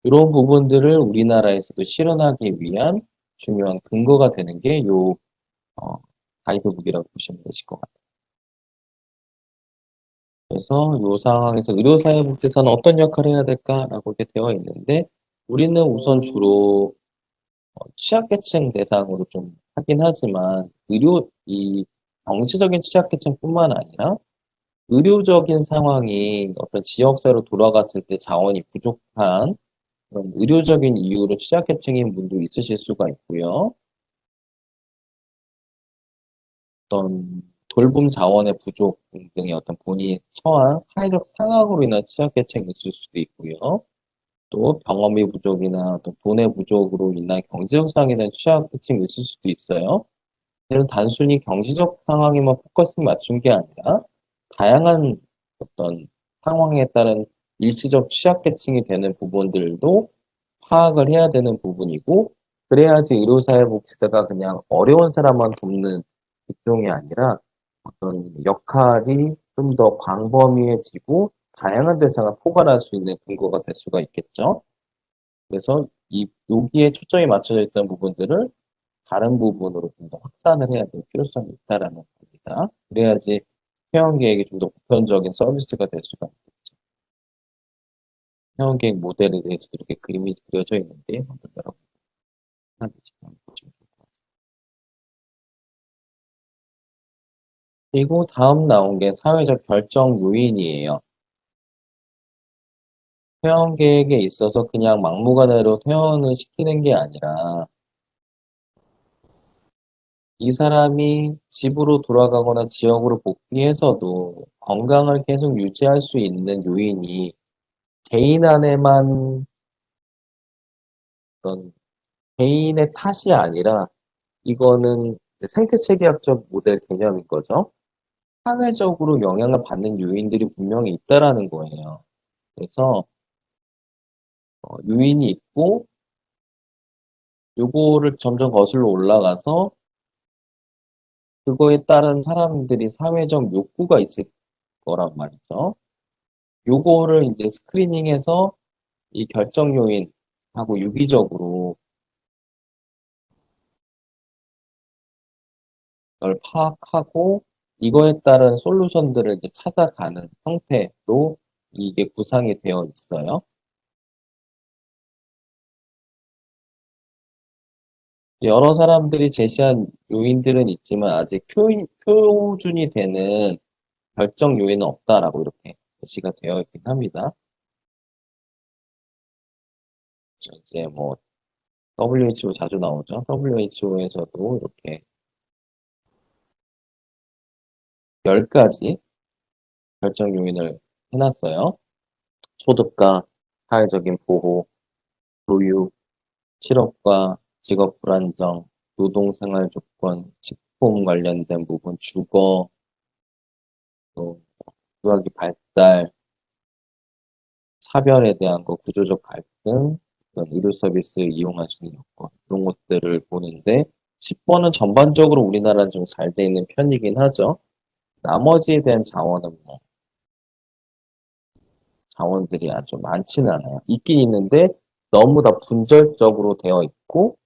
이런 부분들을 우리나라에서도 실현하기 위한 중요한 근거가 되는 게 어, 가이드북이라고 보시면 되실 것 같아요. 그래서 이 상황에서 의료사회복지사는 어떤 역할을 해야 될까라고 이렇게 되어 있는데 우리는 우선 주로 취약계층 대상으로 좀 하긴 하지만 이 정치적인 취약계층뿐만 아니라 의료적인 상황이 어떤 지역사회로 돌아갔을 때 자원이 부족한 그런 의료적인 이유로 취약계층인 분도 있으실 수가 있고요. 어떤 돌봄 자원의 부족 등등의 어떤 본인이 처한 사회적 상황으로 인한 취약계층이 있을 수도 있고요. 또 경험의 부족이나 어떤 돈의 부족으로 인한 경제적 상황에 대한 취약계층이 있을 수도 있어요. 이는 단순히 경제적 상황에만 포커스 맞춘 게 아니라 다양한 어떤 상황에 따른 일시적 취약계층이 되는 부분들도 파악을 해야 되는 부분이고 그래야지 의료사회복지사가 그냥 어려운 사람만 돕는 직종이 아니라 어떤 역할이 좀 더 광범위해지고 다양한 대상을 포괄할 수 있는 근거가 될 수가 있겠죠. 그래서 여기에 초점이 맞춰져 있던 부분들을 다른 부분으로 좀 더 확산을 해야 될 필요성이 있다라는 겁니다. 그래야지 회원 계획이 좀 더 보편적인 서비스가 될 수가 있겠죠. 회원 계획 모델에 대해서 이렇게 그림이 그려져 있는데 한번 여러분 보시면 좋을 것 같아요. 그리고 다음 나온 게 사회적 결정 요인이에요. 퇴원 계획에 있어서 그냥 막무가내로 퇴원을 시키는 게 아니라 이 사람이 집으로 돌아가거나 지역으로 복귀해서도 건강을 계속 유지할 수 있는 요인이 개인 안에만 어떤 개인의 탓이 아니라 이거는 생태체계학적 모델 개념인 거죠. 사회적으로 영향을 받는 요인들이 분명히 있다라는 거예요. 그래서 요인이 있고 요거를 점점 거슬러 올라가서 그거에 따른 사람들이 사회적 욕구가 있을 거란 말이죠. 요거를 이제 스크리닝해서 이 결정 요인 하고 유기적으로 널 파악하고 이거에 따른 솔루션들을 이제 찾아가는 형태로 이게 구상이 되어 있어요. 여러 사람들이 제시한 요인들은 있지만 아직 표준이 되는 결정 요인은 없다라고 이렇게 제시가 되어 있긴 합니다. 이제 뭐 WHO 자주 나오죠. WHO에서도 이렇게 10가지 결정 요인을 해놨어요. 소득과 사회적인 보호, 교육, 실업과 직업 불안정, 노동생활 조건, 식품 관련된 부분, 주거, 또 유아기 발달, 차별에 대한 거, 구조적 갈등, 어떤 의료 서비스 이용할 수 있는 여건, 이런 것들을 보는데 10번은 전반적으로 우리나라는 좀 잘 돼 있는 편이긴 하죠. 나머지에 대한 자원은 뭐 자원들이 아주 많지는 않아요. 있긴 있는데 너무 다 분절적으로 되어 있고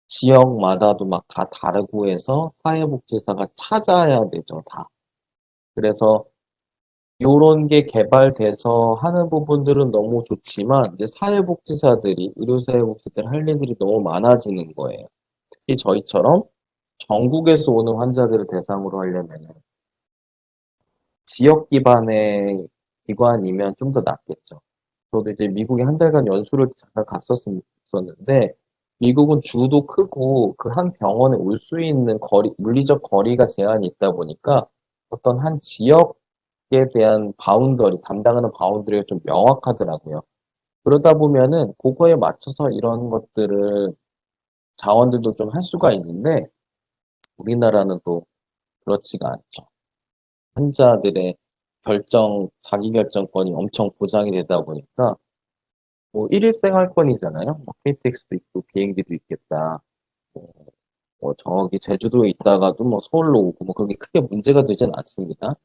지역마다도 막 다 다르고 해서 사회복지사가 찾아야 되죠, 다. 그래서 요런 게 개발돼서 하는 부분들은 너무 좋지만 이제 사회복지사들이 의료사회복지사들 할 일들이 너무 많아지는 거예요. 특히 저희처럼 전국에서 오는 환자들을 대상으로 하려면 지역 기반의 기관이면 좀 더 낫겠죠. 저도 이제 미국에 한 달간 연수를 잠깐 갔었는데 미국은 주도 크고 그 한 병원에 올 수 있는 거리, 물리적 거리가 제한이 있다 보니까 어떤 한 지역에 대한 바운더리, 담당하는 바운더리가 좀 명확하더라고요. 그러다 보면은 그거에 맞춰서 이런 것들을 자원들도 좀 할 수가 있는데 우리나라는 또 그렇지가 않죠. 환자들의 자기결정권이 엄청 보장이 되다 보니까 뭐 일일 생활권이잖아요. 뭐 KTX도 있고 비행기도 있겠다. 뭐, 뭐 저기 제주도에 있다가도 뭐 서울로 오고 뭐 그게 크게 문제가 되진 않습니다.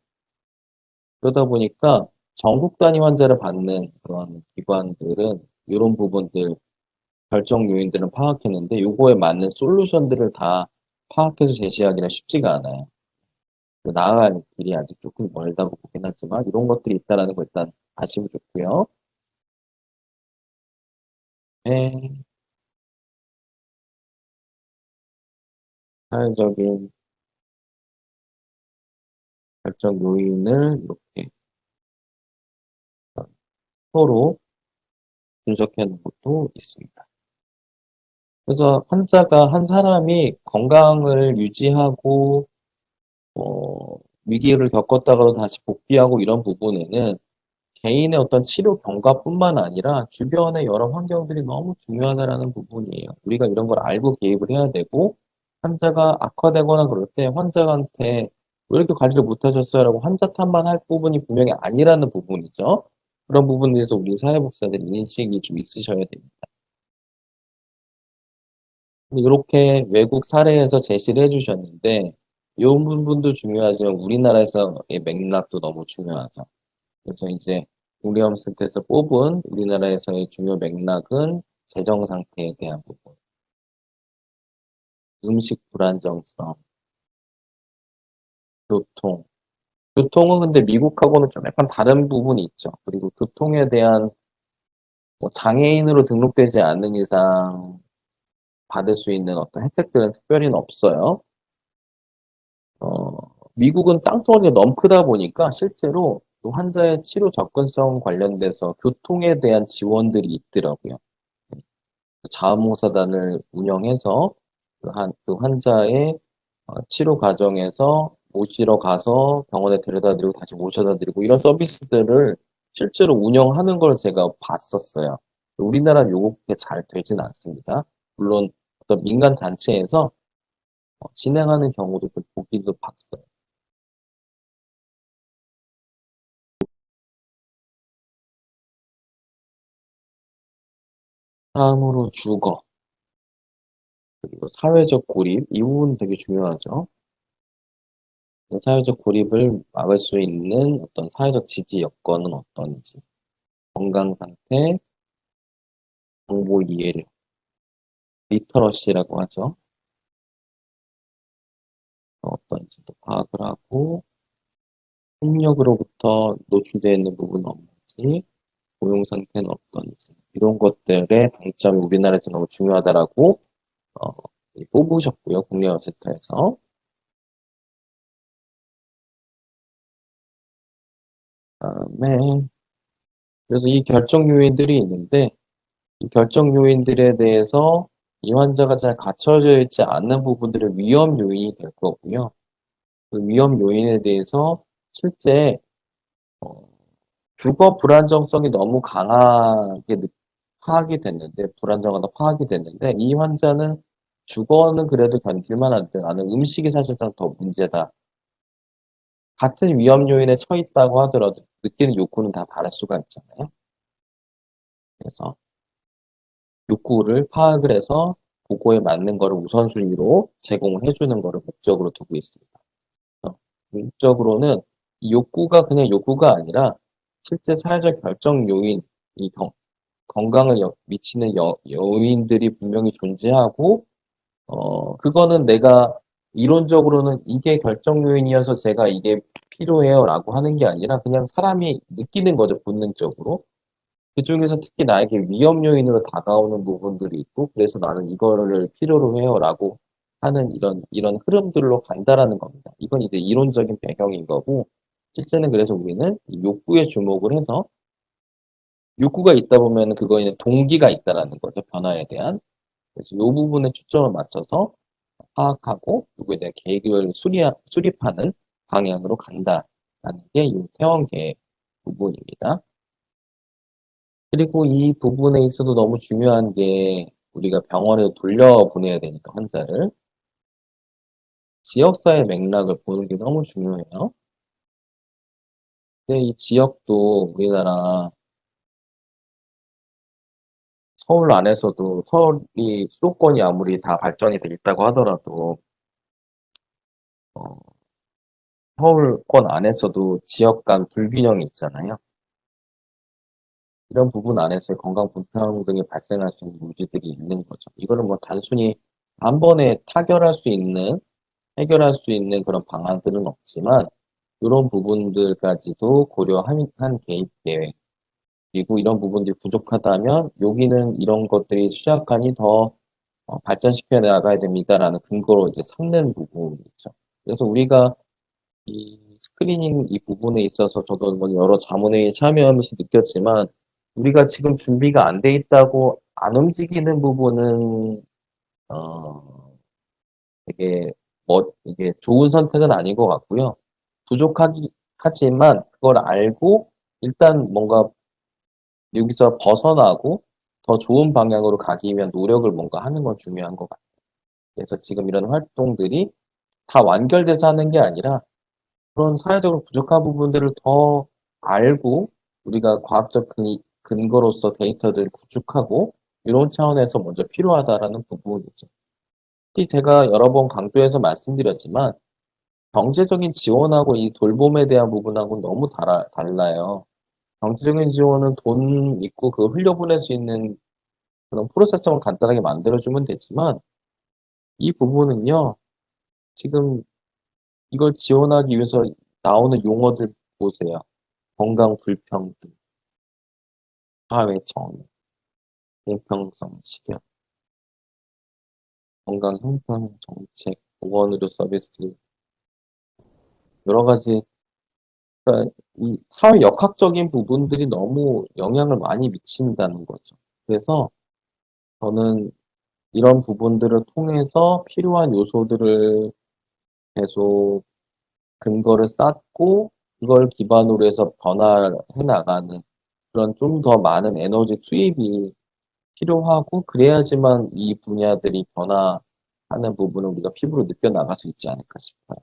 그러다 보니까 전국 단위 환자를 받는 그런 기관들은 이런 부분들 결정 요인들은 파악했는데 요거에 맞는 솔루션들을 다 파악해서 제시하기는 쉽지가 않아요. 나아갈 길이 아직 조금 멀다고 보긴 하지만 이런 것들이 있다라는 거 일단 아시면 좋고요. 네, 사회적인 결정 요인을 이렇게 서로 분석해 놓은 것도 있습니다. 그래서 환자가 한 사람이 건강을 유지하고 위기를 겪었다가도 다시 복귀하고 이런 부분에는 개인의 어떤 치료 경과뿐만 아니라 주변의 여러 환경들이 너무 중요하다라는 부분이에요. 우리가 이런 걸 알고 개입을 해야 되고 환자가 악화되거나 그럴 때 환자한테 왜 이렇게 관리를 못하셨어요? 라고 환자 탓만 할 부분이 분명히 아니라는 부분이죠. 그런 부분에 대해서 우리 사회복지사들이 인식이 좀 있으셔야 됩니다. 이렇게 외국 사례에서 제시를 해주셨는데 이 부분도 중요하지만 우리나라에서의 맥락도 너무 중요하죠. 그래서 이제 우리엄센터에서 뽑은 우리나라에서의 중요 맥락은 재정 상태에 대한 부분, 음식 불안정성, 교통. 교통은 근데 미국하고는 좀 약간 다른 부분이 있죠. 그리고 교통에 대한 뭐 장애인으로 등록되지 않는 이상 받을 수 있는 어떤 혜택들은 특별히는 없어요. 어, 미국은 땅덩어리가 너무 크다 보니까 실제로 또 환자의 치료 접근성 관련돼서 교통에 대한 지원들이 있더라고요. 자원봉사단을 운영해서 그 환자의 치료 과정에서 모시러 가서 병원에 데려다 드리고 다시 모셔다 드리고 이런 서비스들을 실제로 운영하는 걸 제가 봤었어요. 우리나라는 요게 잘 되진 않습니다. 물론 어떤 민간 단체에서 진행하는 경우도 좀 보기도 봤어요. 다음으로 주거, 그리고 사회적 고립, 이 부분 되게 중요하죠. 사회적 고립을 막을 수 있는 어떤 사회적 지지 여건은 어떤지, 건강 상태, 정보 이해력, 리터러시라고 하죠. 어떤지도 파악을 하고 폭력으로부터 노출되어 있는 부분은 없는지, 고용 상태는 어떤지 이런 것들의 방점이 우리나라에서 너무 중요하다라고 어, 뽑으셨고요. 국내여센터에서. 그다음에 그래서 이 결정 요인들이 있는데 이 결정 요인들에 대해서 이 환자가 잘 갖춰져 있지 않는 부분들은 위험 요인이 될 거고요. 그 위험 요인에 대해서 실제 어, 주거 불안정성이 너무 강하게 파악이 됐는데, 불안정하다 파악이 됐는데, 이 환자는 주거는 그래도 견딜만 한데 나는 음식이 사실상 더 문제다. 같은 위험 요인에 처했다고 하더라도 느끼는 욕구는 다 다를 수가 있잖아요. 그래서 욕구를 파악을 해서 그거에 맞는 거를 우선순위로 제공을 해주는 거를 목적으로 두고 있습니다. 궁극적으로는 이 욕구가 그냥 욕구가 아니라 실제 사회적 결정 요인, 이 건강을 미치는 요인들이 분명히 존재하고, 그거는 내가 이론적으로는 이게 결정 요인이어서 제가 이게 필요해요라고 하는 게 아니라 그냥 사람이 느끼는 거죠, 본능적으로. 그 중에서 특히 나에게 위험 요인으로 다가오는 부분들이 있고, 그래서 나는 이거를 필요로 해요라고 하는 이런 흐름들로 간다라는 겁니다. 이건 이제 이론적인 배경인 거고, 실제는 그래서 우리는 이 욕구에 주목을 해서, 욕구가 있다 보면 그거에는 동기가 있다라는 거죠, 변화에 대한. 그래서 이 부분에 초점을 맞춰서 파악하고, 그거에 대한 계획을 수립하는 방향으로 간다라는 게 이 퇴원계 부분입니다. 그리고 이 부분에 있어서 너무 중요한 게 우리가 병원에 돌려보내야 되니까 환자를 지역사회 맥락을 보는 게 너무 중요해요. 근데 이 지역도 우리나라 서울 안에서도 서울이 수도권이 아무리 다 발전이 돼 있다고 하더라도 어, 서울권 안에서도 지역 간 불균형이 있잖아요. 이런 부분 안에서 건강 불평등이 발생할 수 있는 문제들이 있는 거죠. 이거를 뭐 단순히 한 번에 해결할 수 있는 그런 방안들은 없지만, 이런 부분들까지도 고려한 개입 계획, 그리고 이런 부분들이 부족하다면, 여기는 이런 것들이 취약하니 더 발전시켜 나가야 됩니다라는 근거로 이제 삼는 부분이죠. 그래서 우리가 이 스크리닝 이 부분에 있어서 저도 뭐 여러 자문회의에 참여하면서 느꼈지만, 우리가 지금 준비가 안 돼 있다고 안 움직이는 부분은 되게 이게 좋은 선택은 아닌 것 같고요. 하지만 그걸 알고 일단 뭔가 여기서 벗어나고 더 좋은 방향으로 가기 위한 노력을 뭔가 하는 건 중요한 것 같아요. 그래서 지금 이런 활동들이 다 완결돼서 하는 게 아니라 그런 사회적으로 부족한 부분들을 더 알고 우리가 과학적 근거로서 데이터들을 구축하고 이런 차원에서 먼저 필요하다라는 부분이죠. 특히 제가 여러 번 강조해서 말씀드렸지만 경제적인 지원하고 이 돌봄에 대한 부분하고는 너무 달라요. 경제적인 지원은 돈 있고 그걸 흘려보낼 수 있는 그런 프로세싱을 간단하게 만들어주면 되지만 이 부분은요, 지금 이걸 지원하기 위해서 나오는 용어들 보세요. 건강 불평등, 사회 정의, 공평성 실현, 건강 형편 정책, 보건 의료 서비스, 여러 가지, 그러니까 이 사회 역학적인 부분들이 너무 영향을 많이 미친다는 거죠. 그래서 저는 이런 부분들을 통해서 필요한 요소들을 계속 근거를 쌓고 그걸 기반으로 해서 변화해 나가는 그런 좀 더 많은 에너지 투입이 필요하고 그래야지만 이 분야들이 변화하는 부분을 우리가 피부로 느껴나갈 수 있지 않을까 싶어요.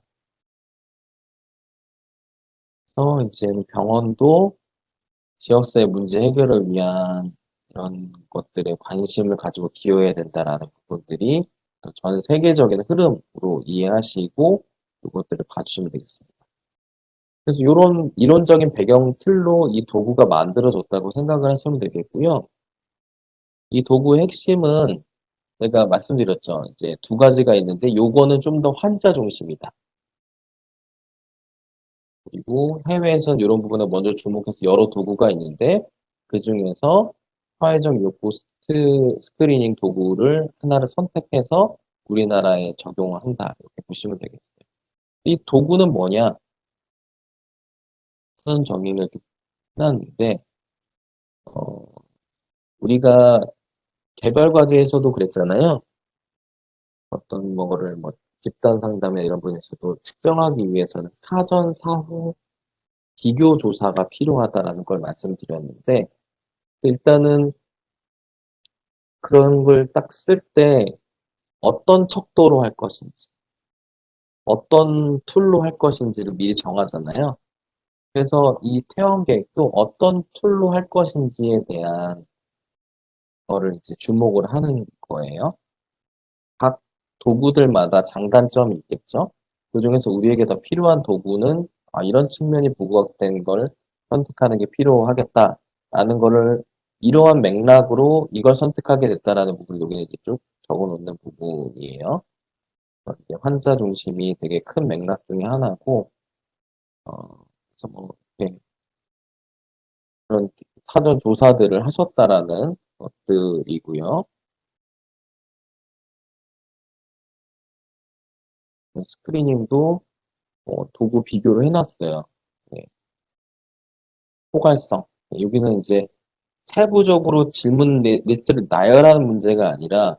그래서 이제 병원도 지역사회 문제 해결을 위한 이런 것들에 관심을 가지고 기여해야 된다라는 부분들이 전 세계적인 흐름으로 이해하시고 이것들을 봐주시면 되겠습니다. 그래서 이런 이론적인 배경 틀로 이 도구가 만들어졌다고 생각을 하시면 되겠고요. 이 도구의 핵심은 제가 말씀드렸죠. 이제 두 가지가 있는데 요거는 좀 더 환자 중심이다. 그리고 해외에선 이런 부분을 먼저 주목해서 여러 도구가 있는데 그중에서 사회적 욕구 스크리닝 도구를 하나를 선택해서 우리나라에 적용을 한다. 이렇게 보시면 되겠어요. 이 도구는 뭐냐? 하는 정의를 이렇게 해놨는데 어, 우리가 개발 과제에서도 그랬잖아요. 어떤 뭐를 뭐 집단 상담이나 이런 분에서도 측정하기 위해서는 사전 사후 비교 조사가 필요하다라는 걸 말씀드렸는데 일단은 그런 걸 딱 쓸 때 어떤 척도로 할 것인지, 어떤 툴로 할 것인지를 미리 정하잖아요. 그래서 이 퇴원 계획도 어떤 툴로 할 것인지에 대한 거를 이제 주목을 하는 거예요. 각 도구들마다 장단점이 있겠죠. 그중에서 우리에게 더 필요한 도구는 이런 측면이 부각된 걸 선택하는 게 필요하겠다라는 거를 이러한 맥락으로 이걸 선택하게 됐다라는 부분을 여기 이제 쭉 적어 놓는 부분이에요. 이제 환자 중심이 되게 큰 맥락 중에 하나고, 그래서 뭐, 이렇게 그런 사전 조사들을 하셨다라는 것들이고요. 스크리닝도 도구 비교를 해놨어요. 네, 포괄성. 여기는 이제 세부적으로 질문 리스트를 나열하는 문제가 아니라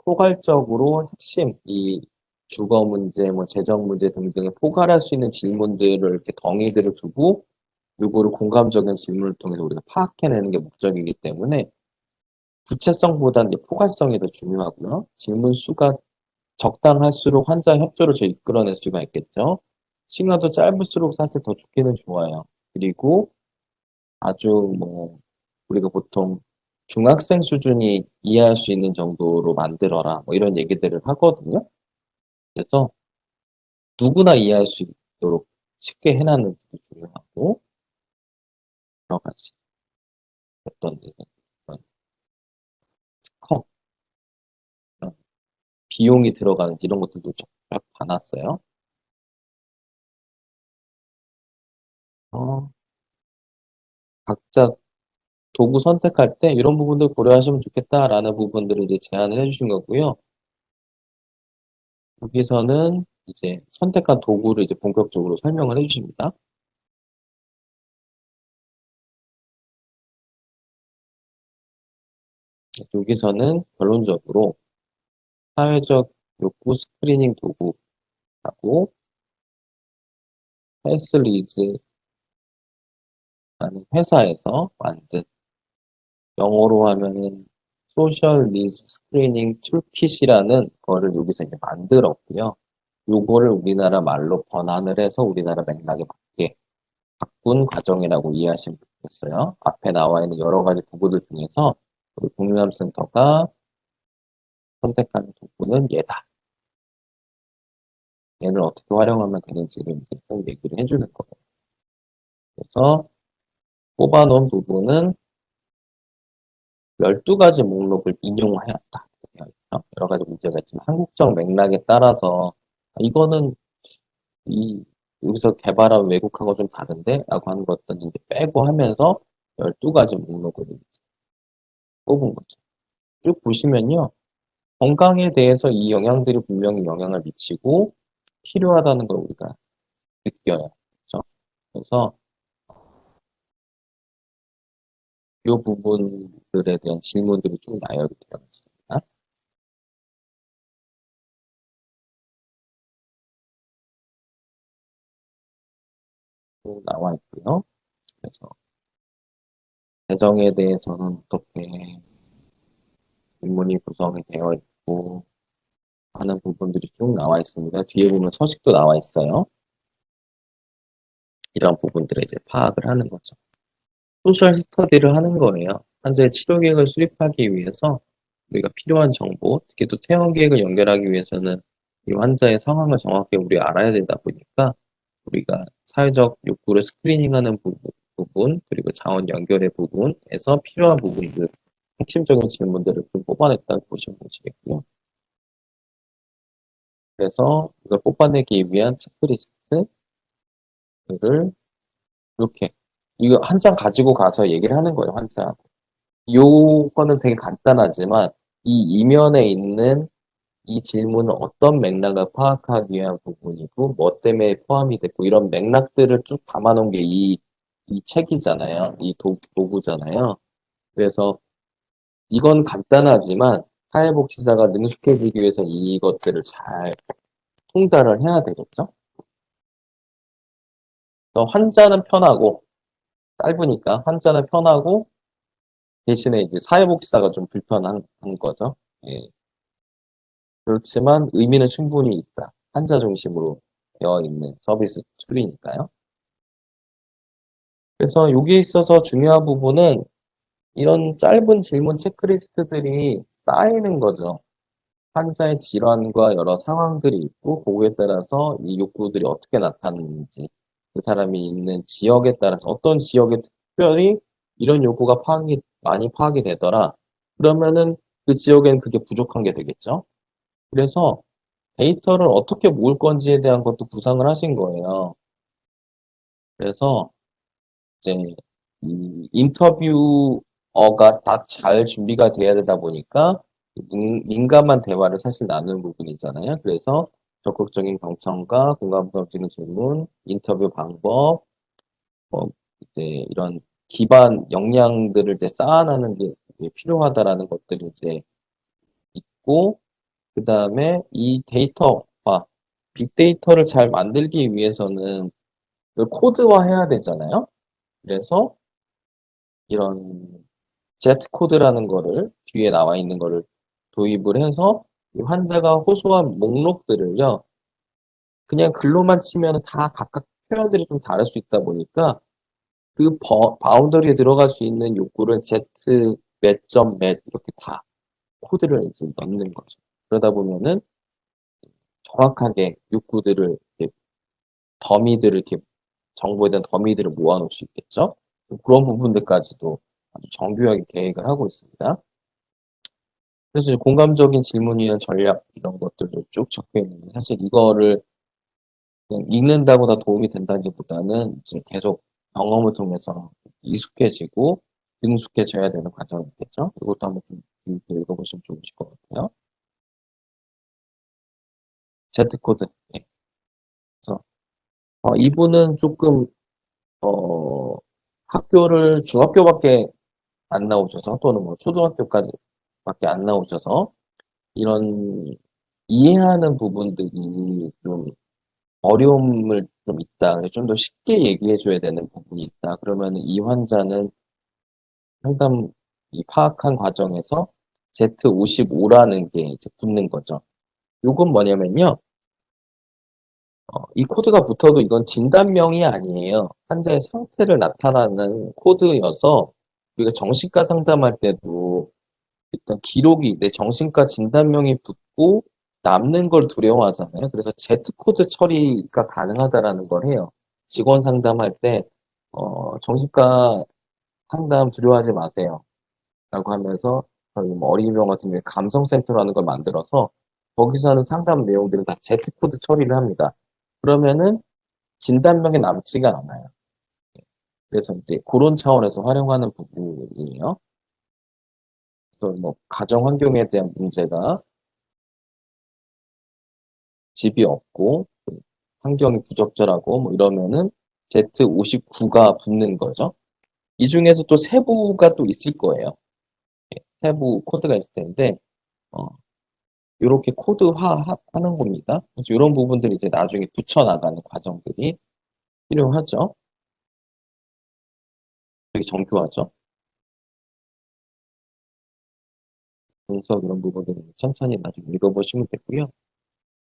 포괄적으로 핵심, 이 주거 문제, 뭐 재정 문제 등등에 포괄할 수 있는 질문들을 이렇게 덩이들을 두고 요거를 공감적인 질문을 통해서 우리가 파악해내는 게 목적이기 때문에 구체성보다는 이제 포괄성이 더 중요하고요. 질문 수가 적당할수록 환자 협조를 더 이끌어낼 수가 있겠죠. 시간도 짧을수록 사실 더 좋기는 좋아요. 그리고 아주 뭐 우리가 보통 중학생 수준이 이해할 수 있는 정도로 만들어라 뭐 이런 얘기들을 하거든요. 그래서 누구나 이해할 수 있도록 쉽게 해놨는 게 중요하고 여러 가지 어떤 그런 특허, 그런 비용이 들어가는 이런 것들도 쫙 봐놨어요. 어, 각자 도구 선택할 때 이런 부분들 고려하시면 좋겠다라는 부분들을 이제 제안을 해주신 거고요. 여기서는 이제 선택한 도구를 이제 본격적으로 설명을 해주십니다. 여기서는 결론적으로 사회적 욕구 스크리닝 도구하고 헬스리즈라는 회사에서 만든 영어로 하면은 소셜 리즈 스크리닝 툴킷이라는 거를 여기서 이제 만들었고요. 요거를 우리나라 말로 번안을 해서 우리나라 맥락에 맞게 바꾼 과정이라고 이해하시면 좋겠어요. 앞에 나와 있는 여러 가지 도구들 중에서 우리 국민암센터가 선택한 도구는 얘다. 얘를 어떻게 활용하면 되는지를 이제 꼭 얘기를 해주는 거예요. 그래서 뽑아놓은 부분은 12가지 목록을 인용하였다. 여러 가지 문제가 있지만 한국적 맥락에 따라서 이거는 이 여기서 개발한 외국하고 좀 다른데? 라고 하는 것들은 이제 빼고 하면서 12가지 목록을 뽑은 거죠. 쭉 보시면요. 건강에 대해서 이 영향들이 분명히 영향을 미치고 필요하다는 걸 우리가 느껴요. 그렇죠? 그래서 이 부분들에 대한 질문들이 쭉 나열이 되어 있습니다. 쭉 나와 있고요. 그래서 재정에 대해서는 어떻게 질문이 구성이 되어 있고 하는 부분들이 쭉 나와 있습니다. 뒤에 보면 서식도 나와 있어요. 이런 부분들을 이제 파악을 하는 거죠. 소셜 스터디를 하는 거예요. 환자의 치료 계획을 수립하기 위해서 우리가 필요한 정보, 특히 또 퇴원 계획을 연결하기 위해서는 이 환자의 상황을 정확히 우리가 알아야 되다 보니까 우리가 사회적 욕구를 스크리닝하는 부분, 그리고 자원 연결의 부분에서 필요한 부분들 핵심적인 질문들을 좀 뽑아냈다고 보시면 되시겠고요. 그래서 이걸 뽑아내기 위한 체크리스트를 이렇게 이거 한 장 가지고 가서 얘기를 하는 거예요, 환자하고. 요거는 되게 간단하지만 이 이면에 있는 이 질문은 어떤 맥락을 파악하기 위한 부분이고 뭐 때문에 포함이 됐고 이런 맥락들을 쭉 담아놓은 게 이 책이잖아요. 이 도구잖아요. 그래서 이건 간단하지만 사회복지사가 능숙해지기 위해서 이것들을 잘 통달을 해야 되겠죠. 그래서 환자는 편하고 짧으니까 환자는 편하고 대신에 이제 사회복지사가 좀 불편한 거죠. 예. 그렇지만 의미는 충분히 있다. 환자 중심으로 되어 있는 서비스 툴이니까요. 그래서 여기에 있어서 중요한 부분은 이런 짧은 질문 체크리스트들이 쌓이는 거죠. 환자의 질환과 여러 상황들이 있고, 그거에 따라서 이 욕구들이 어떻게 나타나는지, 그 사람이 있는 지역에 따라서 어떤 지역에 특별히 이런 욕구가 많이 파악이 되더라. 그러면은 그 지역엔 그게 부족한 게 되겠죠. 그래서 데이터를 어떻게 모을 건지에 대한 것도 구상을 하신 거예요. 그래서 이제 이 인터뷰어가 다 잘 준비가 돼야 되다 보니까 민감한 대화를 사실 나누는 부분이잖아요. 그래서 적극적인 경청과 공감적인 질문, 인터뷰 방법, 뭐 이제 이런 기반 역량들을 이제 쌓아나는 게 이제 필요하다라는 것들이 이제 있고, 그 다음에 이 데이터화, 빅데이터를 잘 만들기 위해서는 이걸 코드화해야 되잖아요. 그래서 이런 Z 코드라는 거를 뒤에 나와 있는 거를 도입을 해서 이 환자가 호소한 목록들을요, 그냥 글로만 치면 다 각각 표현들이 좀 다를 수 있다 보니까 그 바운더리에 들어갈 수 있는 욕구를 Z 몇 점 몇 이렇게 다 코드를 이제 넣는 거죠. 그러다 보면은 정확하게 욕구들을 이렇게 더미들을 이렇게 정보에 대한 더미들을 모아놓을 수 있겠죠. 그런 부분들까지도 아주 정교하게 계획을 하고 있습니다. 그래서 이제 공감적인 질문이나 전략 이런 것들도 쭉 적혀 있는데 사실 이거를 그냥 읽는다고 다 도움이 된다기보다는 이제 계속 경험을 통해서 익숙해지고 능숙해져야 되는 과정이겠죠. 이것도 한번 좀 읽어보시면 좋으실 것 같아요. Z코드. 예. 그래서 이분은 조금 학교를 중학교밖에 안 나오셔서 또는 뭐 초등학교까지밖에 안 나오셔서 이런 이해하는 부분들이 좀 어려움을 좀 있다. 좀 더 쉽게 얘기해 줘야 되는 부분이 있다. 그러면 이 환자는 상담 이 파악한 과정에서 Z55라는 게 이제 붙는 거죠. 요건 뭐냐면요. 이 코드가 붙어도 이건 진단명이 아니에요. 환자의 상태를 나타나는 코드여서 우리가 정신과 상담할 때도 일단 기록이 내 정신과 진단명이 붙고 남는 걸 두려워하잖아요. 그래서 Z코드 처리가 가능하다라는 걸 해요. 직원 상담할 때 정신과 상담 두려워하지 마세요. 라고 하면서 저희 뭐 어린이병원 같은 경우에 감성센터라는 걸 만들어서 거기서 하는 상담 내용들은 다 Z코드 처리를 합니다. 그러면은 진단명에 남지가 않아요. 그래서 이제 그런 차원에서 활용하는 부분이에요. 그래서 뭐 가정 환경에 대한 문제가 집이 없고 환경이 부적절하고 뭐 이러면은 Z59가 붙는 거죠. 이 중에서 또 세부가 또 있을 거예요. 세부 코드가 있을 텐데 어, 이렇게 코드화하는 겁니다. 그래서 이런 부분들이 이제 나중에 붙여나가는 과정들이 필요하죠. 되게 정교하죠. 그래서 이런 부분들을 천천히 나중에 읽어보시면 되고요.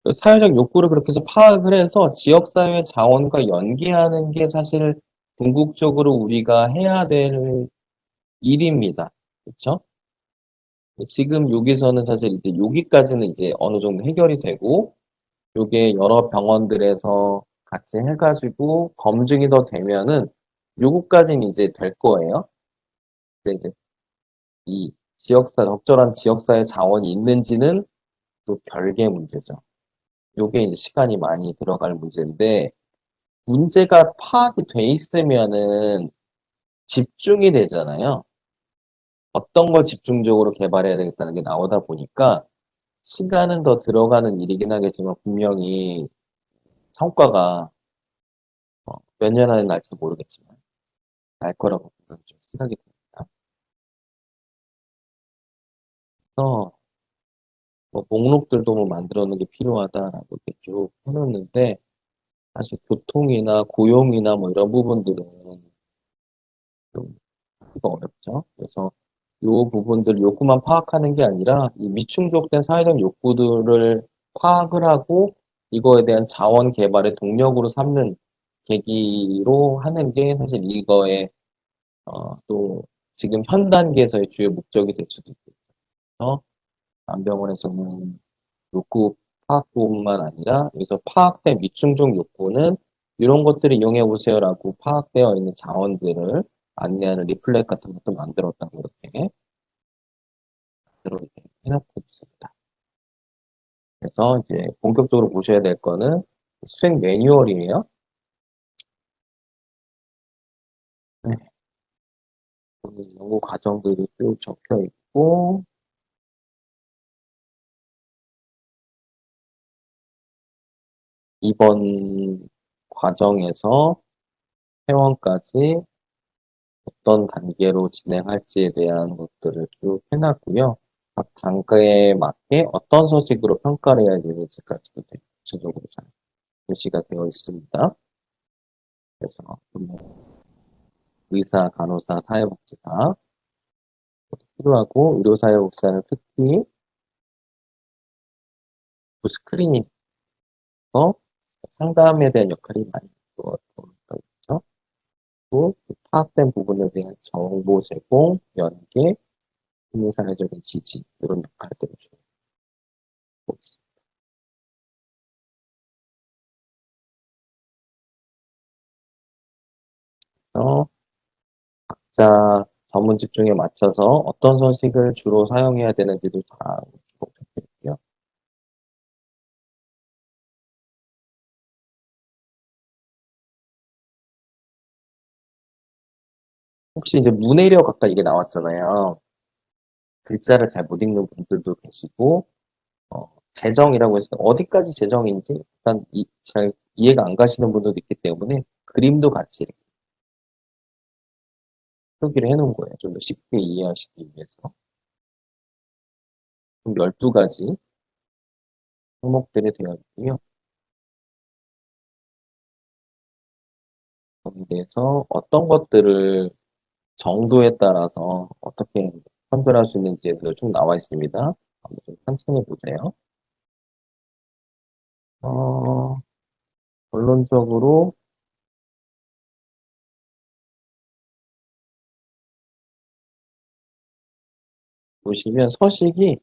그 사회적 욕구를 그렇게 해서 파악을 해서 지역사회 자원과 연계하는 게 사실 궁극적으로 우리가 해야 될 일입니다. 그렇죠? 지금 여기서는 사실 이제 여기까지는 이제 어느 정도 해결이 되고, 요게 여러 병원들에서 같이 해가지고 검증이 더 되면은 요거까지는 이제 될 거예요. 근데 이제 이 적절한 지역사회 자원이 있는지는 또 별개의 문제죠. 요게 이제 시간이 많이 들어갈 문제인데, 문제가 파악이 돼 있으면은 집중이 되잖아요. 어떤 걸 집중적으로 개발해야 되겠다는 게 나오다 보니까 시간은 더 들어가는 일이긴 하겠지만 분명히 성과가 몇 년 안에 날지 모르겠지만 날 거라고 좀 생각이 듭니다. 그래서 뭐 목록들도 뭐 만들어 놓는 게 필요하다라고 이렇게 쭉 해놓는데 사실 교통이나 고용이나 뭐 이런 부분들은 좀 하기가 어렵죠. 그래서 요 부분들 욕구만 파악하는 게 아니라 이 미충족된 사회적 욕구들을 파악을 하고 이거에 대한 자원 개발의 동력으로 삼는 계기로 하는 게 사실 이거의 또 지금 현 단계에서의 주요 목적이 될 수도 있겠죠. 안병원에서는 욕구 파악뿐만 아니라 여기서 파악된 미충족 욕구는 이런 것들을 이용해 보세요라고 파악되어 있는 자원들을 안내하는 리플렛 같은 것도 만들었다고 이렇게 이렇게 해놓고 있습니다. 그래서 이제 본격적으로 보셔야 될 거는 수행 매뉴얼이에요. 네, 여기 연구 과정들이 쭉 적혀 있고 이번 과정에서 회원까지 어떤 단계로 진행할지에 대한 것들을 쭉 해놨고요. 각 단계에 맞게 어떤 서식으로 평가를 해야 되는지까지도 되게 구체적으로 잘 표시가 되어 있습니다. 그래서 의사, 간호사, 사회복지사 필요하고 의료사회복지사는 특히 그 스크린에서 상담에 대한 역할이 많이 들어가 있죠. 또 파악된 부분에 대한 정보 제공, 연계, 국민사회적인 지지 이런 역할들을 주고 있습니다. 그래서 각자 전문 집중에 맞춰서 어떤 서식을 주로 사용해야 되는지도 다 적혀 있고요. 혹시 이제 문해력 아까 이게 나왔잖아요. 글자를 잘 못 읽는 분들도 계시고 재정이라고 해서 어디까지 재정인지 일단 잘 이해가 안 가시는 분들도 있기 때문에 그림도 같이 이렇게 표기를 해놓은 거예요. 좀 더 쉽게 이해하시기 위해서. 총 12가지 항목들이 되어 있고요. 거기에 대해서 어떤 것들을 정도에 따라서 어떻게 선별할 수 있는지에 대해서 쭉 나와 있습니다. 한번 좀 천천히 보세요. 어, 결론적으로 보시면 서식이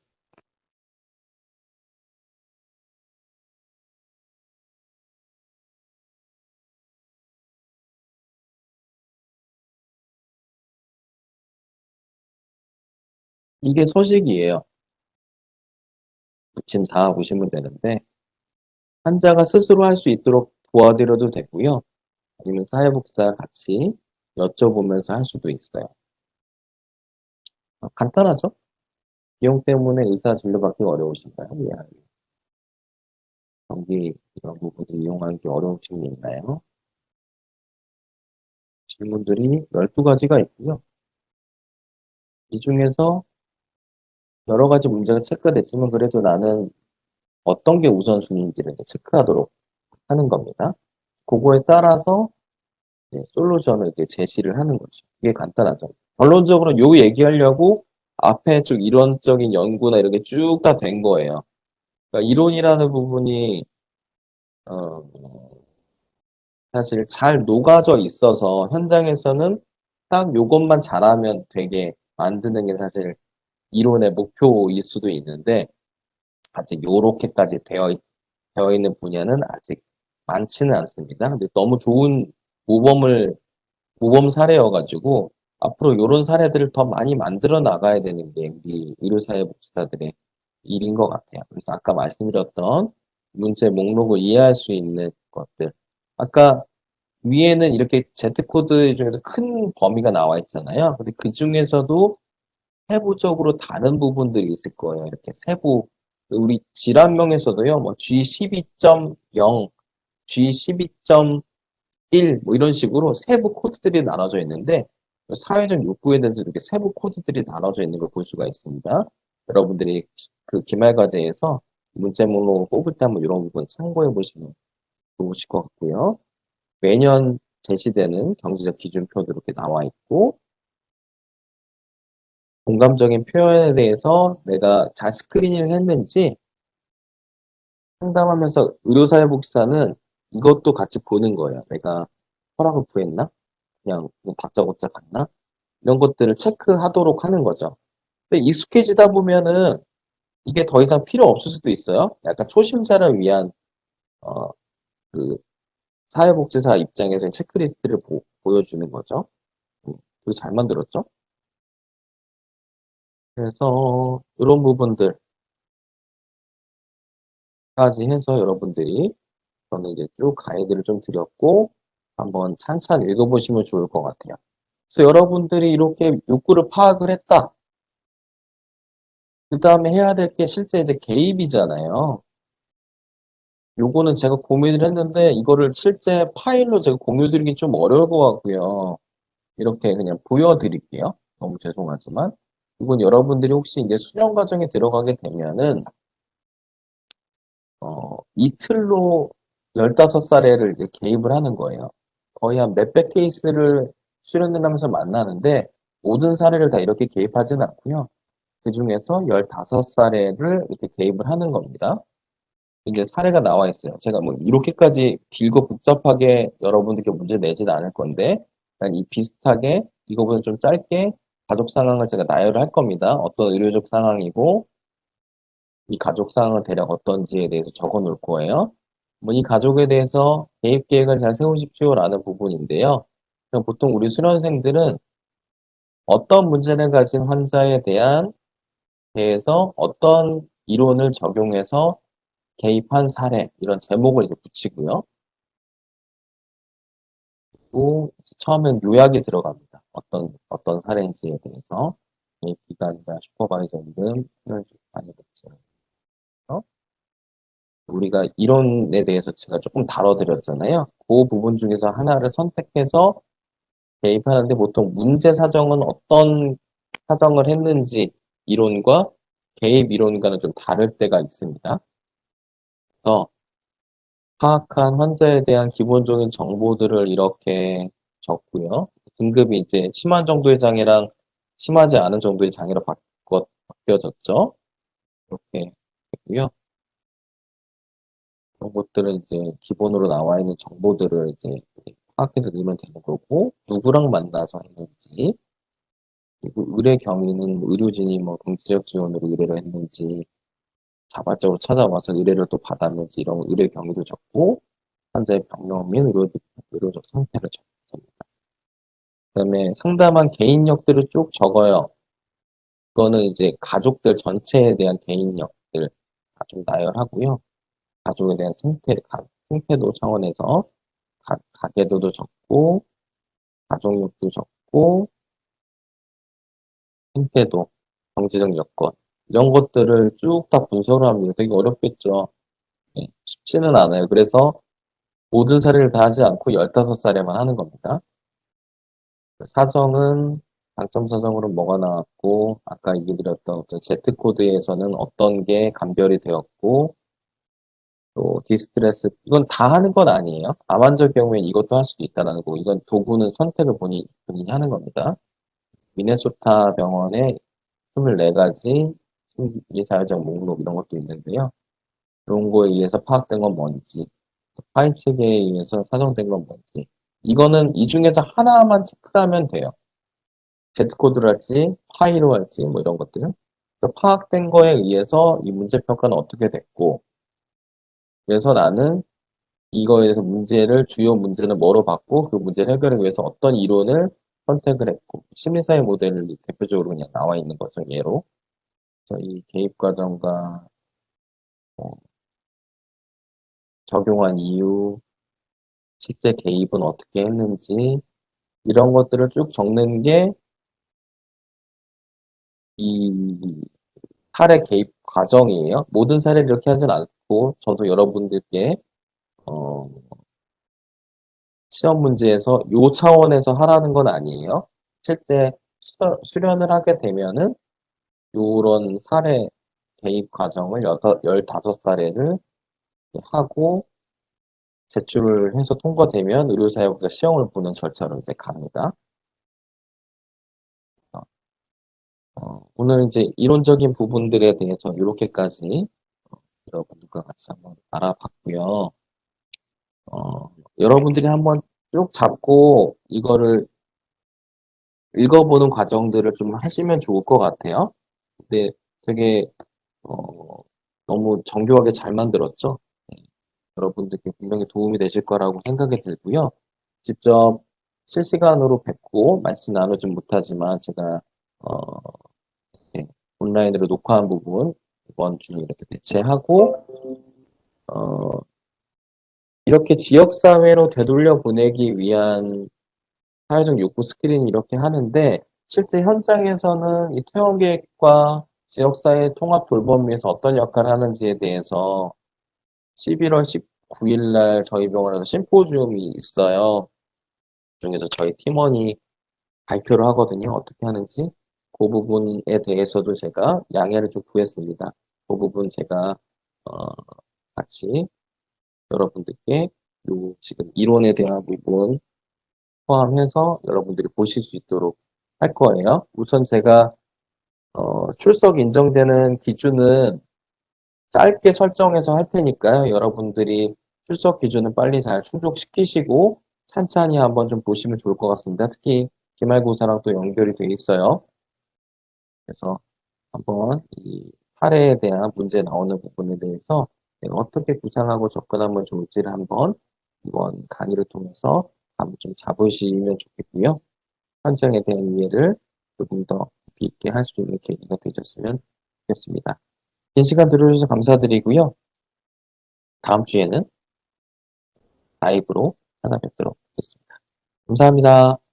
이게 서식이에요. 붙임 4 보시면 되는데 환자가 스스로 할 수 있도록 도와드려도 되고요. 아니면 사회복지사 같이 여쭤보면서 할 수도 있어요. 간단하죠? 비용 때문에 의사 진료받기 어려우신가요? 경기 이런 부분을 이용하기 어려우신 게 있나요? 질문들이 12가지가 있고요. 이 중에서 여러 가지 문제가 체크됐지만 그래도 나는 어떤 게 우선순위인지를 체크하도록 하는 겁니다. 그거에 따라서 솔루션을 이제 제시를 하는 거죠. 이게 간단하죠. 결론적으로 요 얘기하려고 앞에 쭉 이론적인 연구나 이런 게 쭉 다 된 거예요. 그러니까 이론이라는 부분이 어, 사실 잘 녹아져 있어서 현장에서는 딱 요것만 잘하면 되게 만드는 게 사실 이론의 목표일 수도 있는데 아직 요렇게까지 되어 있는 분야는 아직 많지는 않습니다. 근데 너무 좋은 모범 사례여가지고 앞으로 이런 사례들을 더 많이 만들어 나가야 되는 게 우리 의료사회복지사들의 일인 것 같아요. 그래서 아까 말씀드렸던 문제 목록을 이해할 수 있는 것들. 아까 위에는 이렇게 Z코드 중에서 큰 범위가 나와 있잖아요. 근데 그 중에서도 세부적으로 다른 부분들이 있을 거예요. 이렇게 세부. 우리 질환명에서도요, 뭐 G12.0, G12.1, 뭐 이런 식으로 세부 코드들이 나눠져 있는데, 사회적 욕구에 대해서 이렇게 세부 코드들이 나눠져 있는 걸 볼 수가 있습니다. 여러분들이 그 기말과제에서 문제 목록을 뽑을 때 한번 이런 부분 참고해 보시면 좋으실 것 같고요. 매년 제시되는 경제적 기준표도 이렇게 나와 있고, 공감적인 표현에 대해서 내가 잘 스크리닝을 했는지 상담하면서 의료사회복지사는 이것도 같이 보는 거예요. 내가 허락을 구했나? 그냥 뭐 다짜고짜 갔나? 이런 것들을 체크하도록 하는 거죠. 근데 익숙해지다 보면은 이게 더 이상 필요 없을 수도 있어요. 약간 초심자를 위한 어, 그 사회복지사 입장에서 체크리스트를 보여주는 거죠. 되게 잘 만들었죠? 그래서 이런 부분들까지 해서 여러분들이 저는 이제 쭉 가이드를 좀 드렸고 한번 찬찬 읽어보시면 좋을 것 같아요. 그래서 여러분들이 이렇게 욕구를 파악을 했다. 그 다음에 해야 될 게 실제 이제 개입이잖아요. 요거는 제가 고민을 했는데 이거를 실제 파일로 제가 공유드리기 좀 어려울 것 같고요. 이렇게 그냥 보여드릴게요. 너무 죄송하지만. 이건 여러분들이 혹시 이제 수련 과정에 들어가게 되면은 이틀로 15사례를 이제 개입을 하는 거예요. 거의 한 몇백 케이스를 수련을 하면서 만나는데 모든 사례를 다 이렇게 개입하진 않고요. 그 중에서 15사례를 이렇게 개입을 하는 겁니다. 이제 사례가 나와 있어요. 제가 뭐 이렇게까지 길고 복잡하게 여러분들께 문제 내지는 않을 건데 그냥 이 비슷하게 이거보다 좀 짧게 가족 상황을 제가 나열을 할 겁니다. 어떤 의료적 상황이고 이 가족 상황은 대략 어떤지에 대해서 적어 놓을 거예요. 뭐 이 가족에 대해서 개입 계획을 잘 세우십시오라는 부분인데요. 그럼 보통 우리 수련생들은 어떤 문제를 가진 환자에 대해서 어떤 이론을 적용해서 개입한 사례 이런 제목을 이제 붙이고요. 또 처음엔 요약이 들어갑니다. 어떤 사례인지에 대해서 개입 기관이나 슈퍼바이저 등 수련 많이 붙여요. 우리가 이론에 대해서 제가 조금 다뤄드렸잖아요. 그 부분 중에서 하나를 선택해서 대입하는데 보통 문제 사정은 어떤 사정을 했는지 이론과 개입 이론과는 좀 다를 때가 있습니다. 그래서 파악한 환자에 대한 기본적인 정보들을 이렇게 적고요. 등급이 이제 심한 정도의 장애랑 심하지 않은 정도의 장애로 바뀌어졌죠. 이렇게 했고요. 그런 것들은 이제 기본으로 나와 있는 정보들을 이제 파악해서 넣으면 되는 거고, 누구랑 만나서 했는지, 그리고 의뢰 경위는 뭐 의료진이 뭐 경제적 지원으로 의뢰를 했는지, 자발적으로 찾아와서 의뢰를 또 받았는지, 이런 의뢰 경위도 적고, 환자의 병명 및 의료적 상태를 적습니다. 그 다음에 상담한 개인력들을 쭉 적어요. 그거는 이제 가족들 전체에 대한 개인력들 다 좀 나열하고요. 가족에 대한 생태도 차원에서 가계도도 적고, 가족력도 적고, 생태도, 경제적 여건, 이런 것들을 쭉 다 분석을 합니다. 되게 어렵겠죠. 네, 쉽지는 않아요. 그래서 모든 사례를 다 하지 않고 15사례만 하는 겁니다. 사정은, 당첨 사정으로 뭐가 나왔고, 아까 얘기 드렸던 어떤 Z코드에서는 어떤 게 감별이 되었고, 또 디스트레스, 이건 다 하는 건 아니에요. 암 환자 경우에 이것도 할 수도 있다는 거고, 이건 도구는 선택을 본인이 하는 겁니다. 미네소타 병원의 24가지 심리사회적 목록 이런 것도 있는데요. 이런 거에 의해서 파악된 건 뭔지, 파이책에 의해서 사정된 건 뭔지. 이거는 이 중에서 하나만 체크하면 돼요. Z코드를 할지, 파이로 할지, 뭐 이런 것들. 파악된 거에 의해서 이 문제평가는 어떻게 됐고, 그래서 나는 이거에 대해서 주요 문제는 뭐로 받고, 그 문제를 해결하기 위해서 어떤 이론을 선택을 했고, 시민사회 모델이 대표적으로 그냥 나와 있는 거죠, 예로. 그래서 이 개입 과정과 뭐 적용한 이유, 실제 개입은 어떻게 했는지, 이런 것들을 쭉 적는 게 이 사례 개입 과정이에요. 모든 사례를 이렇게 하진 않고, 저도 여러분들께, 어, 시험 문제에서 요 차원에서 하라는 건 아니에요. 실제 수련을 하게 되면은 요런 사례 개입 과정을 15사례를 하고 제출을 해서 통과되면 의료사회부가 시험을 보는 절차로 이제 갑니다. 오늘 이제 이론적인 부분들에 대해서 이렇게까지 여러분들과 같이 한번 알아봤고요. 여러분들이 한번 쭉 잡고 이거를 읽어보는 과정들을 좀 하시면 좋을 것 같아요. 근데 되게 어, 너무 정교하게 잘 만들었죠. 네, 여러분들께 분명히 도움이 되실 거라고 생각이 들고요. 직접 실시간으로 뵙고 말씀 나누진 못하지만 제가 어, 네, 온라인으로 녹화한 부분 이번 주에 이렇게 대체하고 어, 이렇게 지역사회로 되돌려 보내기 위한 사회적 욕구 스크린 이렇게 하는데 실제 현장에서는 이 퇴원 계획과 지역사회 통합 돌봄에서 어떤 역할을 하는지에 대해서 11월 19일 날 저희 병원에서 심포지움이 있어요. 중에서 저희 팀원이 발표를 하거든요. 어떻게 하는지. 그 부분에 대해서도 제가 양해를 좀 구했습니다. 그 부분 제가 어, 같이 여러분들께 요 지금 이론에 대한 부분 포함해서 여러분들이 보실 수 있도록 할 거예요. 우선 제가 출석 인정되는 기준은 짧게 설정해서 할 테니까요. 여러분들이 출석 기준은 빨리 잘 충족시키시고 찬찬히 한번 좀 보시면 좋을 것 같습니다. 특히 기말고사랑 또 연결이 돼 있어요. 그래서 한번 이 사례에 대한 문제 나오는 부분에 대해서 내가 어떻게 구상하고 접근하면 좋을지를 한번 이번 강의를 통해서 한번 좀 잡으시면 좋겠고요. 환경에 대한 이해를 조금 더 깊이 있게 할 수 있는 계기가 되셨으면 좋겠습니다. 긴 시간 들어주셔서 감사드리고요. 다음 주에는 라이브로 찾아뵙도록 하겠습니다. 감사합니다.